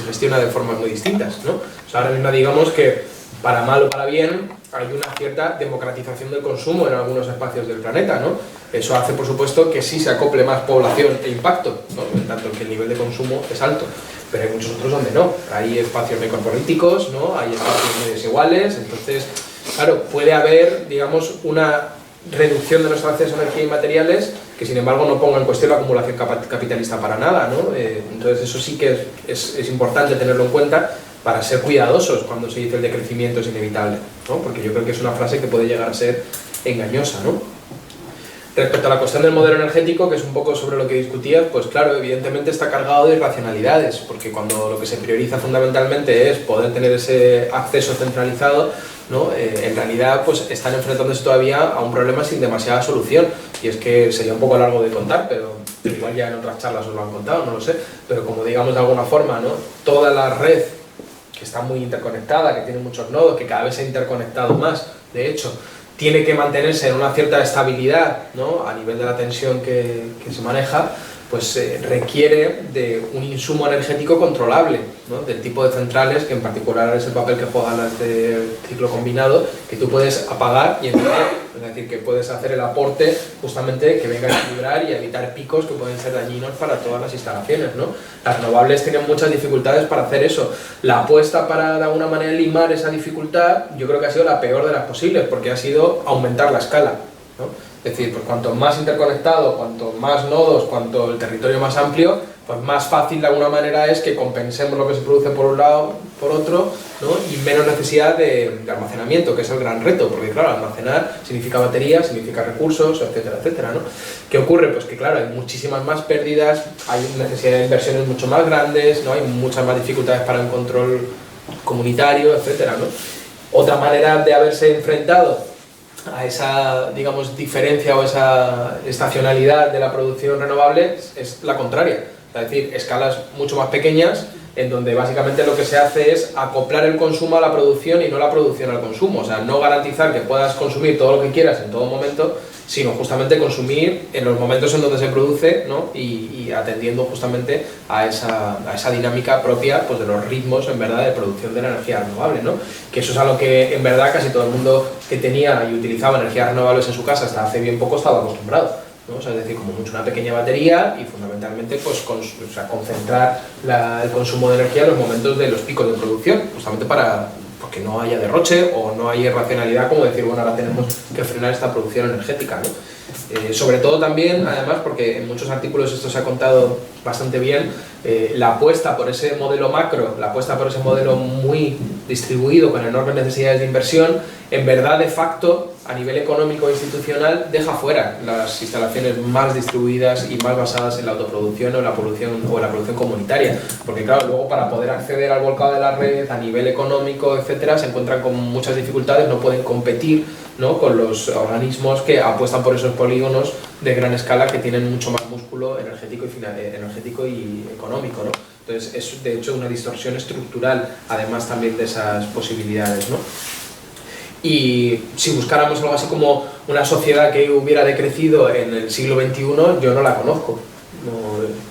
gestiona de formas muy distintas, ¿no? O sea, ahora mismo digamos que para mal o para bien hay una cierta democratización del consumo en algunos espacios del planeta, ¿no? Eso hace, por supuesto, que sí se acople más población e impacto, ¿no? En tanto que el nivel de consumo es alto, pero hay muchos otros donde no. Hay espacios necropolíticos, ¿no? Hay espacios muy desiguales, entonces, claro, puede haber, digamos, una reducción de nuestro acceso a energía y materiales que, sin embargo, no ponga en cuestión la acumulación capitalista para nada, ¿no? Entonces, eso sí que es importante tenerlo en cuenta para ser cuidadosos cuando se dice el decrecimiento es inevitable, ¿no? Porque yo creo que es una frase que puede llegar a ser engañosa, ¿no? Respecto a la cuestión del modelo energético, que es un poco sobre lo que discutías, pues claro, evidentemente está cargado de irracionalidades, porque cuando lo que se prioriza fundamentalmente es poder tener ese acceso centralizado, ¿no? En realidad pues están enfrentándose todavía a un problema sin demasiada solución, y es que sería un poco largo de contar, pero igual ya en otras charlas os lo han contado, no lo sé, pero como digamos de alguna forma, ¿no? Toda la red que está muy interconectada, que tiene muchos nodos, que cada vez se ha interconectado más, de hecho, tiene que mantenerse en una cierta estabilidad, ¿no? A nivel de la tensión que se maneja, pues requiere de un insumo energético controlable, ¿no? Del tipo de centrales, que en particular es el papel que juegan las de ciclo combinado, que tú puedes apagar y encender, es decir, que puedes hacer el aporte justamente que venga a equilibrar y a evitar picos que pueden ser dañinos para todas las instalaciones, ¿no? Las renovables tienen muchas dificultades para hacer eso. La apuesta para de alguna manera limar esa dificultad, yo creo que ha sido la peor de las posibles, porque ha sido aumentar la escala, ¿no? Es decir, pues cuanto más interconectado, cuanto más nodos, cuanto el territorio más amplio, pues más fácil de alguna manera es que compensemos lo que se produce por un lado, por otro, ¿no? Y menos necesidad de almacenamiento, que es el gran reto, porque claro, almacenar significa baterías, significa recursos, etcétera, etcétera, ¿no? ¿Qué ocurre? Pues que claro, hay muchísimas más pérdidas, hay necesidad de inversiones mucho más grandes, ¿no? Hay muchas más dificultades para el control comunitario, etcétera, ¿no? Otra manera de haberse enfrentado a esa, digamos, diferencia o esa estacionalidad de la producción renovable es la contraria, es decir, escalas mucho más pequeñas en donde básicamente lo que se hace es acoplar el consumo a la producción y no la producción al consumo, o sea, no garantizar que puedas consumir todo lo que quieras en todo momento, sino justamente consumir en los momentos en donde se produce, ¿no? y atendiendo justamente a esa dinámica propia, pues, de los ritmos en verdad de producción de la energía renovable, ¿no? Que eso es a lo que en verdad casi todo el mundo que tenía y utilizaba energías renovables en su casa hasta hace bien poco estaba acostumbrado, ¿no? O sea, es decir, como mucho una pequeña batería y fundamentalmente pues, concentrar el consumo de energía en los momentos de los picos de producción, justamente porque no haya derroche o no haya irracionalidad como decir, bueno, ahora tenemos que frenar esta producción energética, ¿no? Sobre todo también, además, porque en muchos artículos esto se ha contado bastante bien, la apuesta por ese modelo macro, la apuesta por ese modelo muy distribuido con enormes necesidades de inversión, en verdad, de facto, a nivel económico e institucional, deja fuera las instalaciones más distribuidas y más basadas en la autoproducción o en la producción comunitaria. Porque claro, luego para poder acceder al volcado de la red a nivel económico, etcétera, se encuentran con muchas dificultades, no pueden competir, ¿no? Con los organismos que apuestan por esos polígonos de gran escala que tienen mucho más músculo energético y económico, ¿no? Entonces es de hecho una distorsión estructural, además también de esas posibilidades, ¿no? Y si buscáramos algo así como una sociedad que hubiera decrecido en el siglo XXI, yo no la conozco.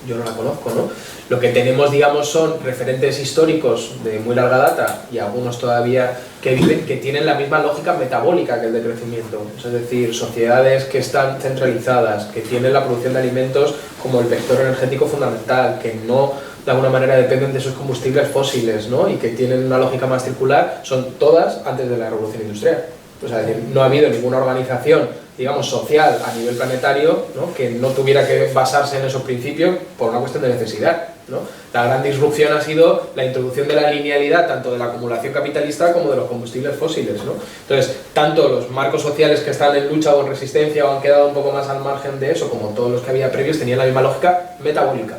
yo no la conozco, ¿no? Lo que tenemos, digamos, son referentes históricos de muy larga data y algunos todavía que viven, que tienen la misma lógica metabólica que el de crecimiento. Es decir, sociedades que están centralizadas, que tienen la producción de alimentos como el vector energético fundamental, que no de alguna manera dependen de esos combustibles fósiles, ¿no? Y que tienen una lógica más circular, son todas antes de la revolución industrial. O sea, no ha habido ninguna organización, digamos, social a nivel planetario, ¿no?, que no tuviera que basarse en esos principios por una cuestión de necesidad, ¿no? La gran disrupción ha sido la introducción de la linealidad tanto de la acumulación capitalista como de los combustibles fósiles, ¿no? Entonces, tanto los marcos sociales que están en lucha o en resistencia o han quedado un poco más al margen de eso, como todos los que había previos, tenían la misma lógica metabólica,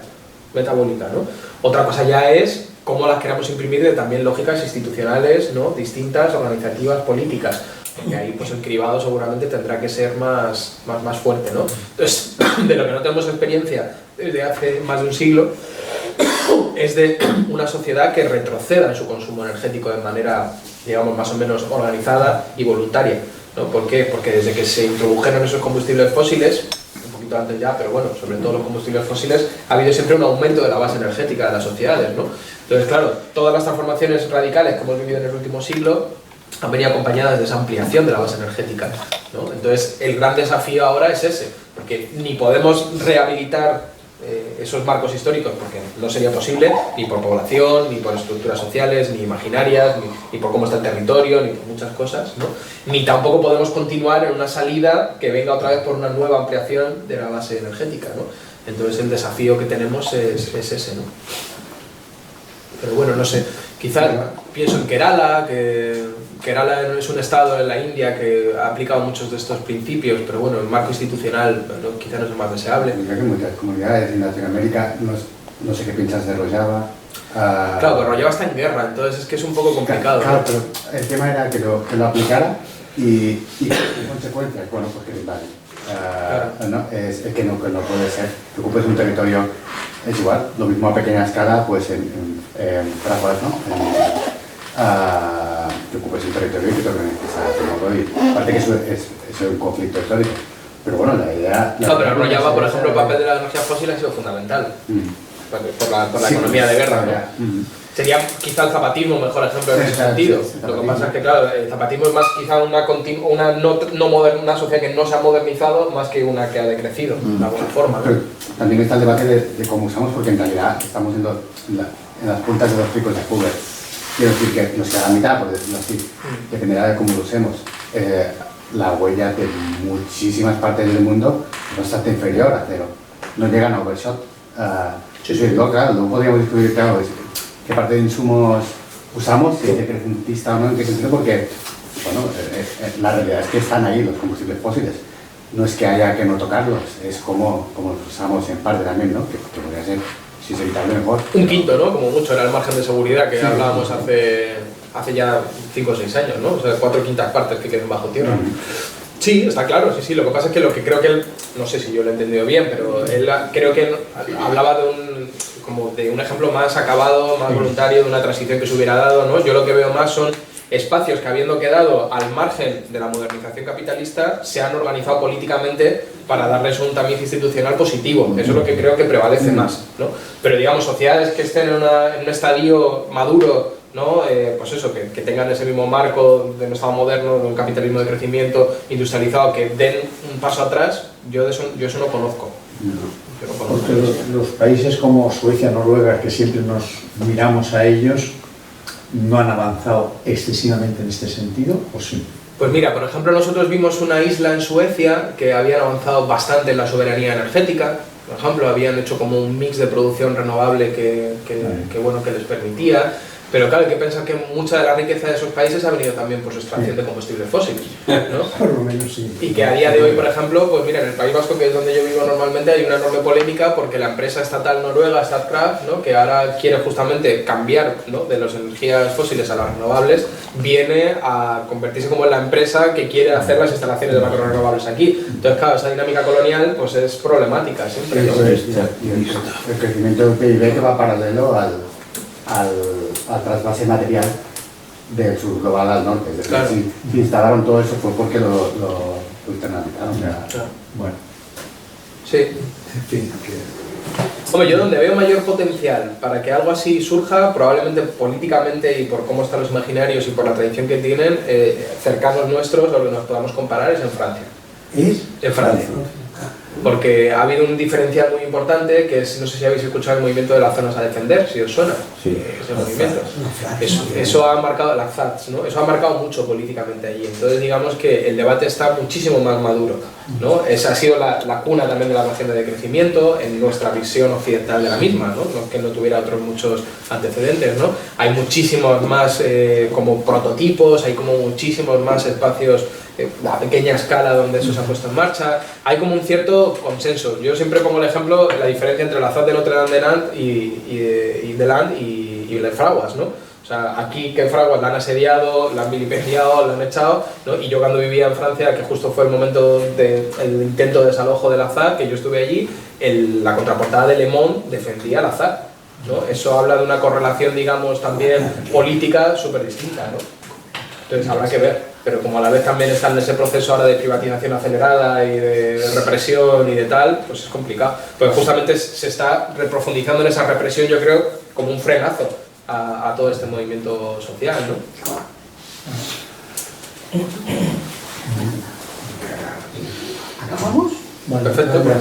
¿no? Otra cosa ya es cómo las queramos imprimir de también lógicas institucionales, ¿no?, distintas, organizativas, políticas. Y ahí pues el cribado seguramente tendrá que ser más fuerte, ¿no? Entonces, de lo que no tenemos experiencia desde hace más de un siglo es de una sociedad que retroceda en su consumo energético de manera, digamos, más o menos organizada y voluntaria, ¿no? ¿Por qué? Porque desde que se introdujeron esos combustibles fósiles, un poquito antes ya, pero bueno, sobre todo los combustibles fósiles, ha habido siempre un aumento de la base energética de las sociedades, ¿no? Entonces, claro, todas las transformaciones radicales que hemos vivido en el último siglo han venido acompañadas de esa ampliación de la base energética, ¿no? Entonces, el gran desafío ahora es ese, porque ni podemos rehabilitar esos marcos históricos, porque no sería posible, ni por población, ni por estructuras sociales, ni imaginarias, ni por cómo está el territorio, ni por muchas cosas, ¿no? Ni tampoco podemos continuar en una salida que venga otra vez por una nueva ampliación de la base energética, ¿no? Entonces, el desafío que tenemos es ese, ¿no? Pero bueno, no sé, quizás pienso en Kerala, que Kerala es un estado en la India que ha aplicado muchos de estos principios, pero bueno, el marco institucional quizás no es el más deseable. Yo creo que muchas comunidades en Latinoamérica, no sé qué piensas de Rojava. Claro, pero Rojava está en guerra, entonces es que es un poco complicado. Claro, pero el tema era que lo aplicara y en consecuencia, bueno, pues que le vale. Claro. ¿No? Es que no puede ser. Que ocupes un territorio, es igual, lo mismo a pequeña escala, pues en Fraguas, ¿no? Que ocupes un territorio y que te organizes a modo y aparte que eso es un conflicto histórico. Pero bueno, la idea... No, pero Rojava, por ejemplo, el papel de la energía fósil ha sido fundamental por la economía de guerra, ¿no? Sería quizá el zapatismo mejor ejemplo en ese sentido. Lo que pasa es que, claro, el zapatismo es más quizá una sociedad que no se ha modernizado más que una que ha decrecido, de alguna forma, ¿no? Pero también está el debate de cómo usamos, porque en realidad estamos en las puntas de los picos de Hoover. Quiero decir que nos queda la mitad, por decirlo así, dependerá de cómo lo usemos. La huella de muchísimas partes del mundo es bastante inferior a cero. No llegan a overshot. Claro, no podríamos discutir, claro, qué parte de insumos usamos, si es decrecentista o no, en qué sentido, porque bueno, la realidad es que están ahí los combustibles fósiles. No es que haya que no tocarlos, es como los usamos en parte también, ¿no? Que podría ser, si es evitable, mejor. Un quinto, ¿no? Como mucho era el margen de seguridad que hablábamos hace ya 5 o 6 años, ¿no? O sea, 4/5 partes que queden bajo tierra. Sí, está claro, sí. Lo que pasa es que lo que creo que él, no sé si yo lo he entendido bien, pero él creo que hablaba de un ejemplo más acabado, más voluntario, de una transición que se hubiera dado, ¿no? Yo lo que veo más son espacios que, habiendo quedado al margen de la modernización capitalista, se han organizado políticamente para darles un tamiz institucional positivo. Eso es lo que creo que prevalece más, ¿no? Pero digamos, sociedades que estén en un estadio maduro, ¿no? Pues eso, que tengan ese mismo marco de un estado moderno, de un capitalismo de crecimiento industrializado, que den un paso atrás, yo eso no conozco. Yo no conozco. Porque los países como Suecia, Noruega, que siempre nos miramos a ellos, ¿no han avanzado excesivamente en este sentido o sí? Pues mira, por ejemplo, nosotros vimos una isla en Suecia que habían avanzado bastante en la soberanía energética. Por ejemplo, habían hecho como un mix de producción renovable que les permitía. Pero claro, hay que pensar que mucha de la riqueza de esos países ha venido también por su extracción de combustibles fósiles, ¿no? Por lo menos sí. Y que a día de hoy, por ejemplo, pues mira, en el País Vasco, que es donde yo vivo normalmente, hay una enorme polémica porque la empresa estatal noruega, Statkraft, ¿no?, que ahora quiere justamente cambiar, ¿no?, de las energías fósiles a las renovables, viene a convertirse como en la empresa que quiere hacer las instalaciones de macro renovables aquí. Entonces, claro, esa dinámica colonial pues es problemática siempre, ¿no? Y el crecimiento del PIB que va paralelo al trasvase material del sur global al norte. Es decir, claro. Si instalaron todo eso fue porque lo internalizaron. Claro. Bueno. Sí. En fin, Hombre, yo donde veo mayor potencial para que algo así surja, probablemente políticamente y por cómo están los imaginarios y por la tradición que tienen, cercanos nuestros, o que nos podamos comparar, es en Francia. ¿Es? En Francia. Porque ha habido un diferencial muy importante, que es, no sé si habéis escuchado el movimiento de las zonas a defender, si os suena, Sí. ese movimiento. Eso ha marcado, las ZATs, ¿no? Eso ha marcado mucho políticamente allí. Entonces digamos que el debate está muchísimo más maduro, ¿no? Esa ha sido la cuna también de la agenda de crecimiento en nuestra visión occidental de la misma, ¿no? No que no tuviera otros muchos antecedentes, ¿no? Hay muchísimos más como prototipos, hay como muchísimos más espacios a pequeña escala donde eso se ha puesto en marcha. Hay como un cierto consenso. Yo siempre pongo el ejemplo, la diferencia entre la ZAD de Notre Dame de Nantes y de Land y de Fraguas, ¿no? O sea, aquí que en Fraguas la han asediado, la han vilipendiado, la han echado, ¿no? Y yo cuando vivía en Francia, que justo fue el momento del intento de desalojo de la ZAD, que yo estuve allí, la contraportada de Le Monde defendía la ZAD, ¿no? Eso habla de una correlación, digamos, también política súper distinta, ¿no? Entonces habrá que ver. Pero como a la vez también están en ese proceso ahora de privatización acelerada y de represión y de tal, pues es complicado. Pues justamente se está reprofundizando en esa represión, yo creo, como un frenazo a todo este movimiento social, ¿no? ¿Acabamos? Perfecto, pues.